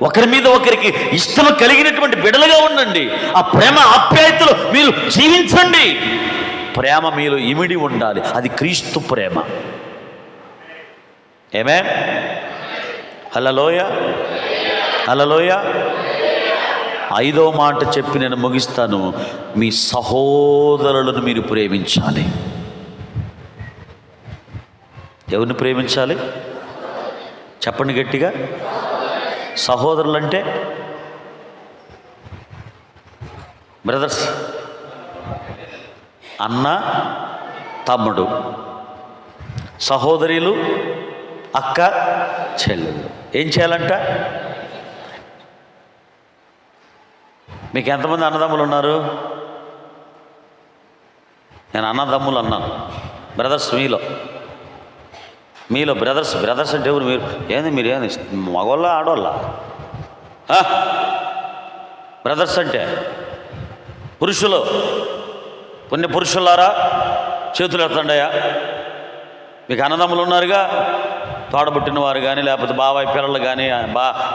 ఒకరి మీద ఒకరికి ఇష్టం కలిగినటువంటి బిడలుగా ఉండండి. ఆ ప్రేమ ఆప్యాయతలు మీరు జీవించండి. ప్రేమ మీలో ఇమిడి ఉండాలి. అది క్రీస్తు ప్రేమ. ఆమేన్. హల్లెలూయా, హల్లెలూయా. 5వ మాట చెప్పి నేను ముగిస్తాను. మీ సహోదరులను మీరు చెప్పండి గట్టిగా. సహోదరులు అంటే బ్రదర్స్, అన్న తమ్ముడు. సహోదరులు అక్క చెల్లెలు. ఏం చేయాలంట? మీకు ఎంతమంది అన్నదమ్ములు ఉన్నారు? నేను అన్నదమ్ములు అన్నాను. బ్రదర్స్ మీలో బ్రదర్స్ అంటే ఎవరు? మీరు ఏంది మగవాళ్ళ ఆడవాళ్ళ? బ్రదర్స్ అంటే పురుషులు. పుణ్య పురుషులారా చేతులు ఎత్తండియా. మీకు అన్నదమ్ములు ఉన్నారుగా, తోడబుట్టిన వారు కానీ, లేకపోతే బాబాయ్ పిల్లలు కానీ,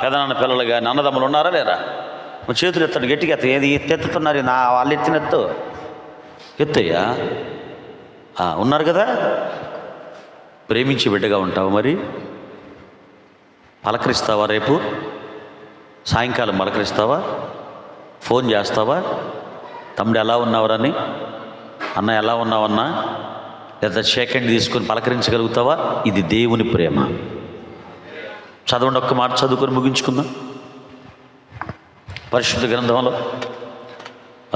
పెదనాన్న పిల్లలు కానీ అన్నదమ్ములు ఉన్నారా లేరా? చేతులు ఎత్తండి గట్టిగా. ఏది ఎత్తుతున్నారు? వాళ్ళు ఎత్తినెత్తు ఎత్తయ్యా. ఉన్నారు కదా. ప్రేమించి బిడ్డగా ఉంటావు. మరి పలకరిస్తావా? రేపు సాయంకాలం పలకరిస్తావా? ఫోన్ చేస్తావా? తమ్ముడు ఎలా ఉన్నావురని, అన్న ఎలా ఉన్నావన్నా, లేదా సెకండ్ తీసుకొని పలకరించగలుగుతావా? ఇది దేవుని ప్రేమ. చదవండి, ఒక్క మాట చదువుకొని ముగించుకుందాం. పరిశుద్ధ గ్రంథంలో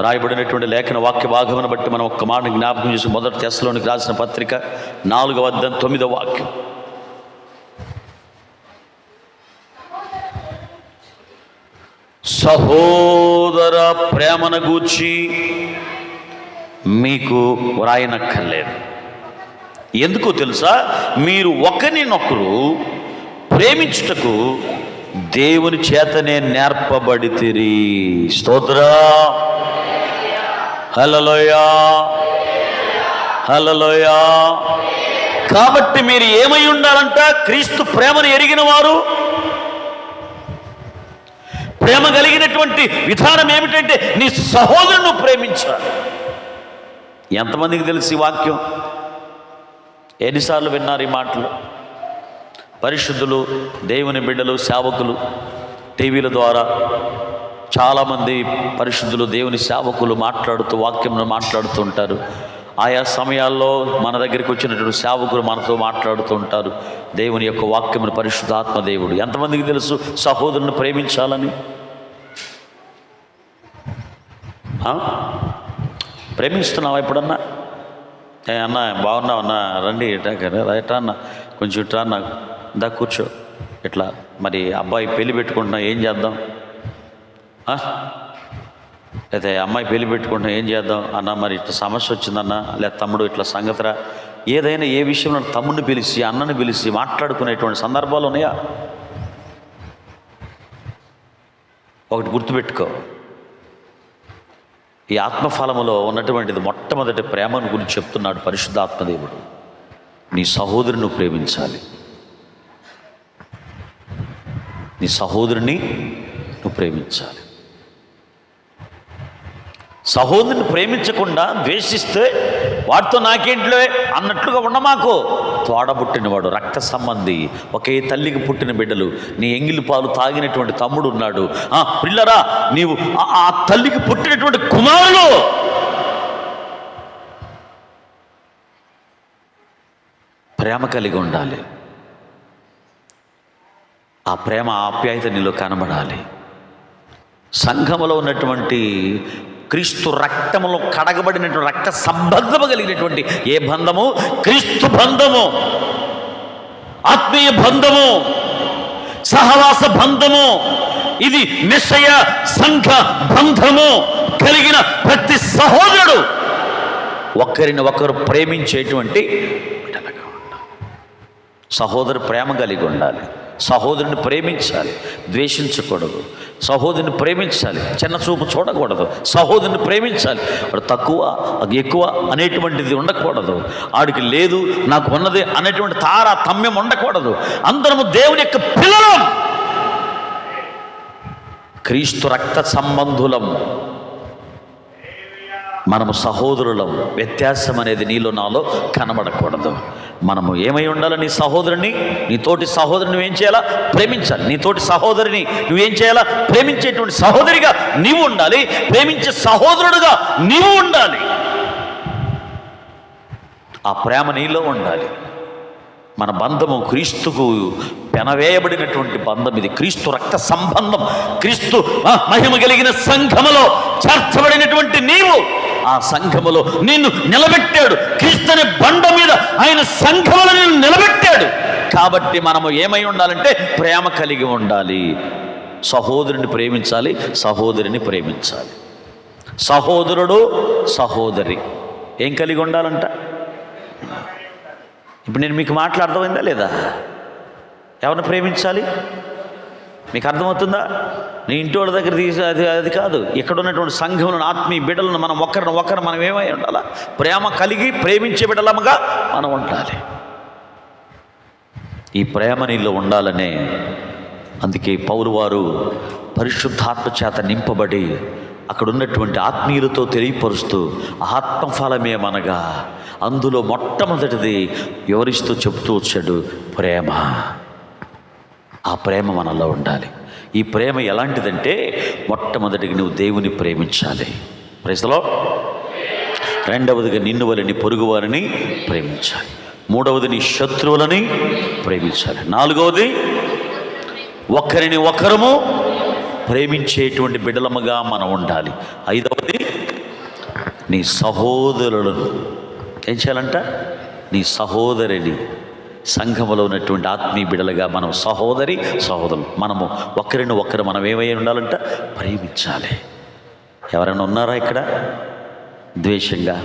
రాయబడినటువంటి లేఖన వాక్య భాగమును బట్టి మనం ఒక్క మాట జ్ఞాపకం చేసి, మొదటి తెస్సలోనికి రాసిన పత్రిక 4వ అధ్యాయం 9వ వాక్యం. సహోదర ప్రేమను గూర్చి మీకు వ్రాయనక్కర్లేదు. ఎందుకో తెలుసా? మీరు ఒకరినొకరు ప్రేమించుటకు దేవుని చేతనే నేర్పబడితిరి. స్తోత్రం. హల్లెలూయా, హల్లెలూయా. కాబట్టి మీరు ఏమై ఉండాలంట? క్రీస్తు ప్రేమను ఎరిగిన వారు. ప్రేమ కలిగినటువంటి విధానం ఏమిటంటే నీ సహోదరుని ప్రేమించాలి. ఎంతమందికి తెలుసు ఈ వాక్యం? ఎన్నిసార్లు విన్నారు ఈ మాటలు? పరిశుద్ధులు, దేవుని బిడ్డలు, సేవకులు టీవీల ద్వారా చాలామంది పరిశుద్ధులు, దేవుని సేవకులు మాట్లాడుతూ వాక్యంను మాట్లాడుతూ ఉంటారు. ఆయా సమయాల్లో మన దగ్గరికి వచ్చినటువంటి సేవకులు మనతో మాట్లాడుతూ ఉంటారు దేవుని యొక్క వాక్యమును. పరిశుద్ధాత్మ దేవుడు. ఎంతమందికి తెలుసు సహోదరుని ప్రేమించాలని? ప్రేమిస్తున్నావా ఎప్పుడన్నా? అన్న బాగున్నావు అన్న, రండి ఎట్లా అన్న, కొంచెం ఇట్లా అన్న, దా కూర్చో. ఇట్లా మరి అబ్బాయి పెళ్లి పెట్టుకుంటున్నా, ఏం చేద్దాం? అయితే అమ్మాయి పెళ్లి పెట్టుకుంటున్నా, ఏం చేద్దాం అన్న? మరి ఇట్లా సమస్య వచ్చిందన్న, లేదా తమ్ముడు ఇట్లా సంగతిరా. ఏదైనా ఏ విషయంలో తమ్ముడిని పిలిచి అన్నని పిలిచి మాట్లాడుకునేటువంటి సందర్భాలు ఉన్నాయా? ఒకటి గుర్తుపెట్టుకో, ఈ ఆత్మఫలములో ఉన్నటువంటిది మొట్టమొదటి ప్రేమను గురించి చెప్తున్నాడు పరిశుద్ధాత్మదేవుడు. నీ సహోదరుని ప్రేమించాలి. నీ సహోదరుని నువ్వు ప్రేమించాలి. సహోదరుని ప్రేమించకుండా ద్వేషిస్తే వాడితో నాకేంటిలే అన్నట్లుగా ఉండమాకు. తోడబుట్టినవాడు, రక్త సంబంధి, ఒకే తల్లికి పుట్టిన బిడ్డలు, నీ ఎంగిలి పాలు తాగినటువంటి తమ్ముడు ఉన్నాడు. పిల్లరా, నీవు ఆ తల్లికి పుట్టినటువంటి కుమారులు. ప్రేమ కలిగి ఉండాలి. ఆ ప్రేమ ఆప్యాయత నీలో కనబడాలి. సంఘములో ఉన్నటువంటి క్రీస్తు రక్తములో కడగబడినటువంటి రక్త సంబంధము కలిగినటువంటి ఏ బంధము? క్రీస్తు బంధము, ఆత్మీయ బంధము, సహవాస బంధము. ఇది మెస్సయ సంఘ బంధము కలిగిన ప్రతి సహోదరుడు ఒకరిని ఒకరు ప్రేమించేటువంటి బిడ్డలుగా ఉండాలి. సహోదరు ప్రేమ కలిగి ఉండాలి. సహోదరుని ప్రేమించాలి, ద్వేషించకూడదు. సహోదరుని ప్రేమించాలి, చిన్న చూపు చూడకూడదు. సహోదరుని ప్రేమించాలి, వాడు తక్కువ ఎక్కువ అనేటువంటిది ఉండకూడదు. ఆడికి లేదు నాకు ఉన్నది అనేటువంటి తారతమ్యం ఉండకూడదు. అందరము దేవుని యొక్క పిల్లలం, క్రీస్తు రక్త సంబంధులం, మనము సహోదరులం. వ్యత్యాసం అనేది నీలో నాలో కనబడకూడదు. మనము ఏమై ఉండాలి? నీ సహోదరుని, నీ తోటి సహోదరుని నువ్వేం చేయాలా? ప్రేమించాలి. నీ తోటి సహోదరిని నువ్వేం చేయాలా? ప్రేమించేటువంటి సహోదరిగా నీవు ఉండాలి. ప్రేమించే సహోదరుడుగా నీవు ఉండాలి. ఆ ప్రేమ నీలో ఉండాలి. మన బంధము క్రీస్తుకు పెనవేయబడినటువంటి బంధం ఇది. క్రీస్తు రక్త సంబంధం. క్రీస్తు మహిమ కలిగిన సంఘములో చేర్చబడినటువంటి నీవు ఆ సంఘములో నిన్ను నిలబెట్టాడు. క్రీస్తు అనే బండ మీద ఆయన సంఘములో నిన్ను నిలబెట్టాడు. కాబట్టి మనము ఏమై ఉండాలంటే ప్రేమ కలిగి ఉండాలి. సహోదరుని ప్రేమించాలి, సహోదరిని ప్రేమించాలి. సహోదరుడు సహోదరి ఏం కలిగి ఉండాలంట? ఇప్పుడు నేను మీకు అర్థమైందా లేదా? ఎవరిని ప్రేమించాలి మీకు అర్థమవుతుందా? నీ ఇంటి వాళ్ళ దగ్గర తీసి అది కాదు. ఇక్కడ ఉన్నటువంటి సంఘములను, ఆత్మీయ బిడ్డలను మనం ఒకరు మనం ఏమై ఉండాలా? ప్రేమ కలిగి ప్రేమించే బిడ్డలముగా మనం ఉండాలి. ఈ ప్రేమ నీలో ఉండాలనే అందుకే పౌలు వారు పరిశుద్ధాత్మ చేత నింపబడి అక్కడ ఉన్నటువంటి ఆత్మీయులతో తెలియపరుస్తూ ఆత్మఫలమేమనగా అందులో మొట్టమొదటిది వివరిస్తూ చెప్తూ వచ్చాడు ప్రేమ. ఆ ప్రేమ మనలో ఉండాలి. ఈ ప్రేమ ఎలాంటిదంటే మొట్టమొదటిగా నువ్వు దేవుని ప్రేమించాలి. ప్రైజ్లో. రెండవదిగా నిన్ను వలని పొరుగువారిని ప్రేమించాలి. మూడవది నీ శత్రువులని ప్రేమించాలి. నాలుగవది ఒకరిని ఒకరము ప్రేమించేటువంటి బిడ్డలముగా మనం ఉండాలి. ఐదవది నీ సహోదరులను ఏం చేయాలంట? నీ సహోదరిని సంఘములో ఉన్నటువంటి ఆత్మీయ బిడ్డలుగా మనం సహోదరులు మనము ఒకరిని ఒకరు మనం ఏమై ఉండాలంట? ప్రేమించాలి. ఎవరైనా ఉన్నారా ఇక్కడ ద్వేషంగా?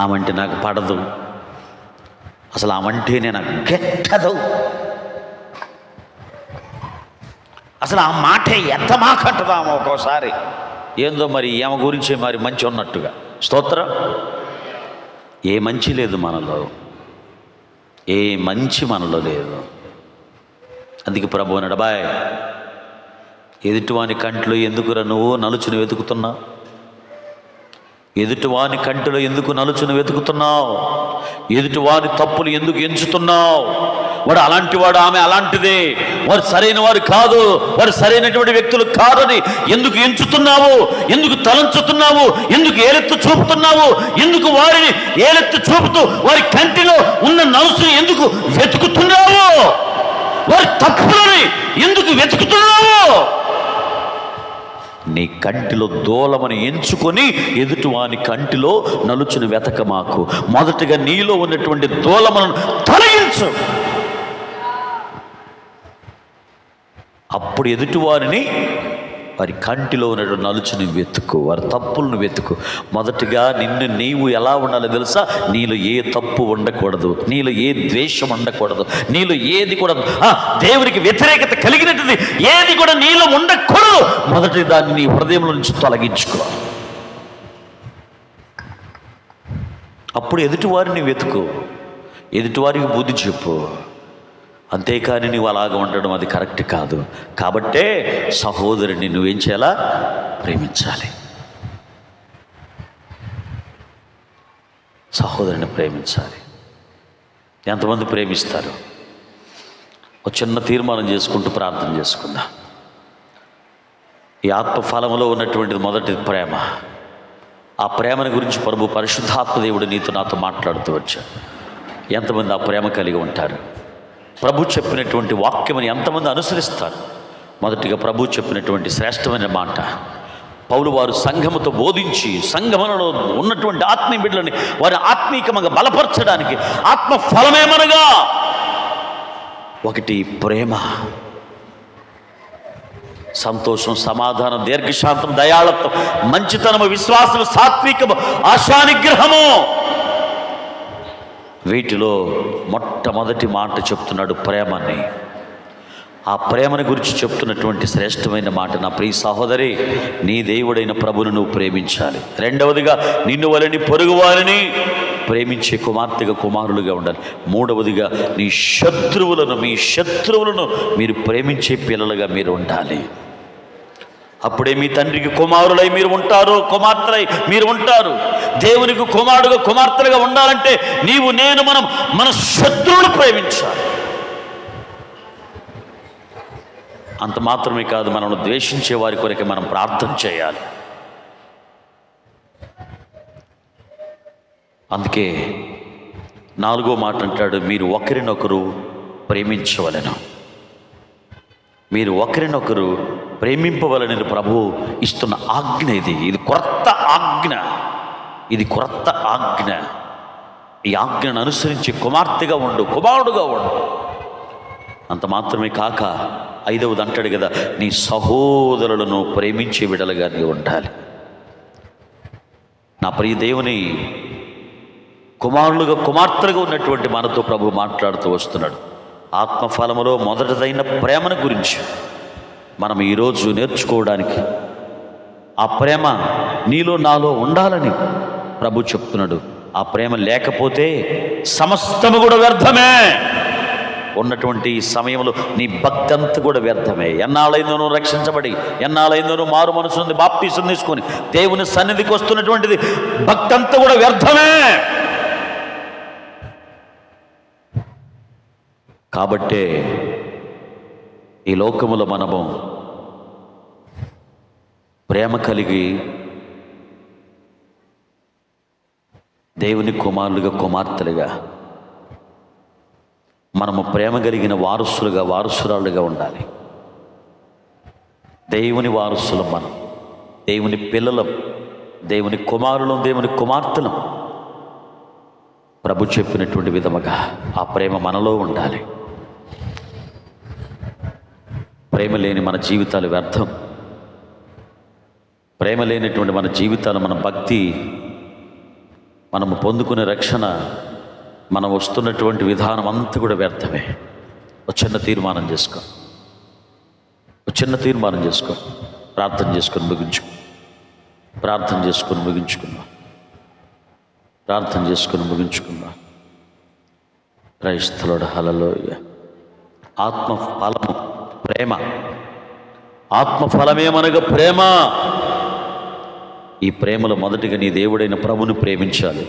ఆమంటే నాకు పడదు, అసలు ఆమంటేనే నాకు గెట్టదు, అసలు ఆ మాటే ఎంత మాకంటదామో ఒక్కోసారి ఏందో మరి ఏమ గురించి మరి మంచి ఉన్నట్టుగా. స్తోత్రం. ఏ మంచి లేదు మనలో, ఏ మంచి మనలో లేదు. అందుకే ప్రభు అన్నాడు, బాయ్ ఎదుటివాని కంటిలో ఎందుకురా నువ్వు నలుచుని వెతుకుతున్నావు? ఎదుటివాని కంటిలో ఎందుకు నలుచుని వెతుకుతున్నావు? ఎదుటివాని తప్పులు ఎందుకు ఎంచుతున్నావు? వాడు అలాంటి వాడు, ఆమె అలాంటిదే, వారు సరైన వారు కాదు, వారు సరైనటువంటి వ్యక్తులు కాదని ఎందుకు ఎంచుతున్నావు? ఎందుకు తలంచుతున్నావు? ఎందుకు ఏలెత్తు చూపుతున్నావు? ఎందుకు వారిని ఏలెత్తు చూపుతూ వారి కంటిలో ఉన్న నలుసుని ఎందుకు వెతుకుతున్నావు? వారి తప్పులని ఎందుకు వెతుకుతున్నావు? నీ కంటిలో దూలమని ఎంచుకొని ఎదుటివాని కంటిలో నలుచుని వెతకమాకు. మొదటిగా నీలో ఉన్నటువంటి దూలములను తొలగించు. అప్పుడు ఎదుటివారిని వారి కంటిలో ఉన్నటువంటి నలుచుని వెతుకు, వారి తప్పులను వెతుకు. మొదటిగా నిన్ను నీవు ఎలా ఉండాలో తెలుసా? నీలో ఏ తప్పు ఉండకూడదు, నీలో ఏ ద్వేషం ఉండకూడదు, నీలో ఏది కూడా దేవునికి వ్యతిరేకత కలిగినట్టు ఏది కూడా నీలో ఉండకూడదు. మొదటి దాన్ని నీ హృదయంలో నుంచి తొలగించుకో. అప్పుడు ఎదుటివారిని వెతుకు, ఎదుటివారికి బుద్ధి చెప్పు. అంతేకాని నువ్వు అలాగ ఉండడం అది కరెక్ట్ కాదు. కాబట్టే సహోదరుని నువ్వేం చేయాలా? ప్రేమించాలి. సహోదరుని ప్రేమించాలి. ఎంతమంది ప్రేమిస్తారు? ఒక చిన్న తీర్మానం చేసుకుంటూ ప్రార్థన చేసుకుందాం. ఈ ఆత్మఫలములో ఉన్నటువంటిది మొదటి ప్రేమ. ఆ ప్రేమను గురించి ప్రభు పరిశుద్ధాత్మ దేవుడు నీతో నాతో మాట్లాడుతూ వచ్చాడు. ఎంతమంది ఆ ప్రేమ కలిగి ఉంటారు? ప్రభు చెప్పినటువంటి వాక్యమని ఎంతమంది అనుసరిస్తారు? మొదటిగా ప్రభు చెప్పినటువంటి శ్రేష్టమైన మాట పౌలు వారు సంఘముతో బోధించి సంఘములలో ఉన్నటువంటి ఆత్మీయ బిడ్డలని వారి ఆత్మీయంగా బలపరచడానికి ఆత్మ ఫలమేమనగా ఒకటి ప్రేమ, సంతోషం, సమాధానం, దీర్ఘశాంతం, దయాళత్వం, మంచితనము, విశ్వాసము, సాత్వికము, ఆశానిగ్రహము. వీటిలో మొట్టమొదటి మాట చెప్తున్నాడు ప్రేమని. ఆ ప్రేమను గురించి చెప్తున్నటువంటి శ్రేష్టమైన మాట, నా ప్రియ సహోదరి, నీ దేవుడైన ప్రభువును నువ్వు ప్రేమించాలి. రెండవదిగా నిన్ను వలని పొరుగువారిని ప్రేమించే కుమార్తెగా కుమారులుగా ఉండాలి. మూడవదిగా నీ శత్రువులను, మీ శత్రువులను మీరు ప్రేమించే పిల్లలుగా మీరు ఉండాలి. అప్పుడే మీ తండ్రికి కుమారులై మీరు ఉంటారు, కుమార్తెలై మీరు ఉంటారు. దేవునికి కుమారుడుగా కుమార్తెలుగా ఉండాలంటే నీవు నేను మనం మన శత్రువును ప్రేమించాలి. అంత మాత్రమే కాదు, మనల్ని ద్వేషించే వారి కొరకు మనం ప్రార్థన చేయాలి. అందుకే 4వ మాట అంటాడు, మీరు ఒకరినొకరు ప్రేమించవలెను. మీరు ఒకరినొకరు ప్రేమింపవలనని ప్రభువు ఇస్తున్న ఆజ్ఞ ఇది. ఇది క్రొత్త ఆజ్ఞ. ఇది క్రొత్త ఆజ్ఞ. ఈ ఆజ్ఞను అనుసరించి కుమార్తెగా ఉండు, కుమారుడుగా ఉండు. అంత మాత్రమే కాక 5వది అంటాడు కదా, నీ సహోదరులను ప్రేమించే విడలుగా నీ ఉండాలి. నా ప్రియ దేవుని కుమారులుగా కుమార్తెలుగా ఉన్నటువంటి మనతో ప్రభు మాట్లాడుతూ వస్తున్నాడు. ఆత్మఫలములో మొదటిదైన ప్రేమను గురించి మనం ఈరోజు నేర్చుకోవడానికి, ఆ ప్రేమ నీలో నాలో ఉండాలని ప్రభు చెప్తున్నాడు. ఆ ప్రేమ లేకపోతే సమస్తము కూడా వ్యర్థమే. ఉన్నటువంటి ఈ సమయంలో నీ భక్తి అంతా కూడా వ్యర్థమే. ఎన్నాళ్ళైందో నువ్వు రక్షించబడి, ఎన్నాళ్ళైందో నువ్వు మారు మనసు బాప్తీసం తీసుకొని దేవుని సన్నిధికి వస్తున్నటువంటిది భక్తి అంతా కూడా వ్యర్థమే. కాబట్టే ఈ లోకములో మనము ప్రేమ కలిగి దేవుని కుమారులుగా కుమార్తెలుగా మనము ప్రేమ కలిగిన వారసులుగా వారసురాలుగా ఉండాలి. దేవుని వారసులం మనం, దేవుని పిల్లలం, దేవుని కుమారులం, దేవుని కుమార్తెలం. ప్రభు చెప్పినటువంటి విధముగా ఆ ప్రేమ మనలో ఉండాలి. ప్రేమ లేని మన జీవితాలు వ్యర్థం. ప్రేమ లేనటువంటి మన జీవితాలు, మన భక్తి, మనము పొందుకునే రక్షణ, మనం వస్తున్నటువంటి విధానం అంతా కూడా వ్యర్థమే. ఒక చిన్న తీర్మానం చేసుకో, ఒక చిన్న తీర్మానం చేసుకో. ప్రార్థన చేసుకొని ముగించుకో, ప్రార్థన చేసుకొని ముగించుకుందాం, ప్రార్థన చేసుకొని ముగించుకుందాం. క్రైస్తవుడు హల్లెలూయా. ఆత్మఫలము ప్రేమ. ఆత్మఫలమేమనగా ప్రేమ. ఈ ప్రేమలో మొదటిగా నీ దేవుడైన ప్రభుని ప్రేమించాలి.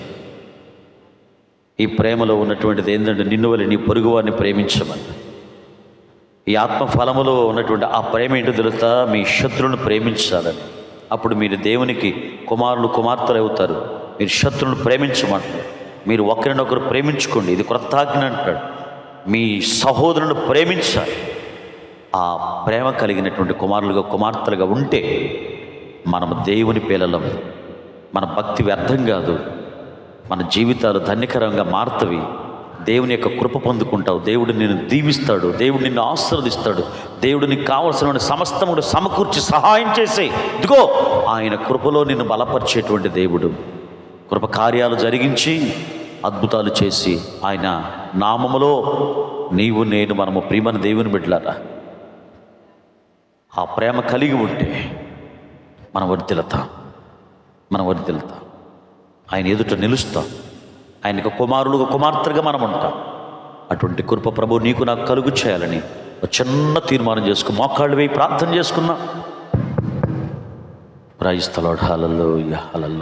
ఈ ప్రేమలో ఉన్నటువంటిది ఏంటంటే, నిన్ను వలె నీ పొరుగువారిని ప్రేమించమని. ఈ ఆత్మఫలములో ఉన్నటువంటి ఆ ప్రేమ ఏంటో తెలుస్తా, మీ శత్రువులను ప్రేమించాలని. అప్పుడు మీరు దేవునికి కుమారులు కుమార్తెలు అవుతారు. మీరు శత్రువులను ప్రేమించమంటారు. మీరు ఒకరినొకరు ప్రేమించుకోండి, ఇది క్రొత్త ఆజ్ఞ అంటాడు. మీ సహోదరులను ప్రేమించాలి. ఆ ప్రేమ కలిగినటువంటి కుమారులుగా కుమార్తెలుగా ఉంటే మనము దేవుని పిల్లలం. మన భక్తి వ్యర్థం కాదు, మన జీవితాలు ధన్యకరంగా మారుతవి. దేవుని యొక్క కృప పొందుకుంటావు. దేవుడు నిన్ను దీవిస్తాడు, దేవుడు నిన్ను ఆశీర్వదిస్తాడు. దేవుడు నీకు కావలసిన సమస్తముడు సమకూర్చి సహాయం చేసే, ఇదిగో ఆయన కృపలో నిన్ను బలపరిచేటువంటి దేవుడు. కృప కార్యాలు జరిగించి అద్భుతాలు చేసి ఆయన నామములో నీవు నేను మనము ప్రియమైన దేవుని బిడ్డలారా ఆ ప్రేమ కలిగి ఉంటే మనం వర్ధిల్లుతాం, మనం వర్ధిల్లుతాం. ఆయన ఎదుట నిలుస్తాం. ఆయనకు కుమారులుగా కుమార్తెగా మనం ఉంటాం. అటువంటి కృప ప్రభు నీకు నాకు కలుగు చేయాలని ఒక చిన్న తీర్మానం చేసుకుని మోకాళ్ళు వేయి ప్రార్థన చేసుకున్నాం. Praise the lord. Hallelujah, hallelujah.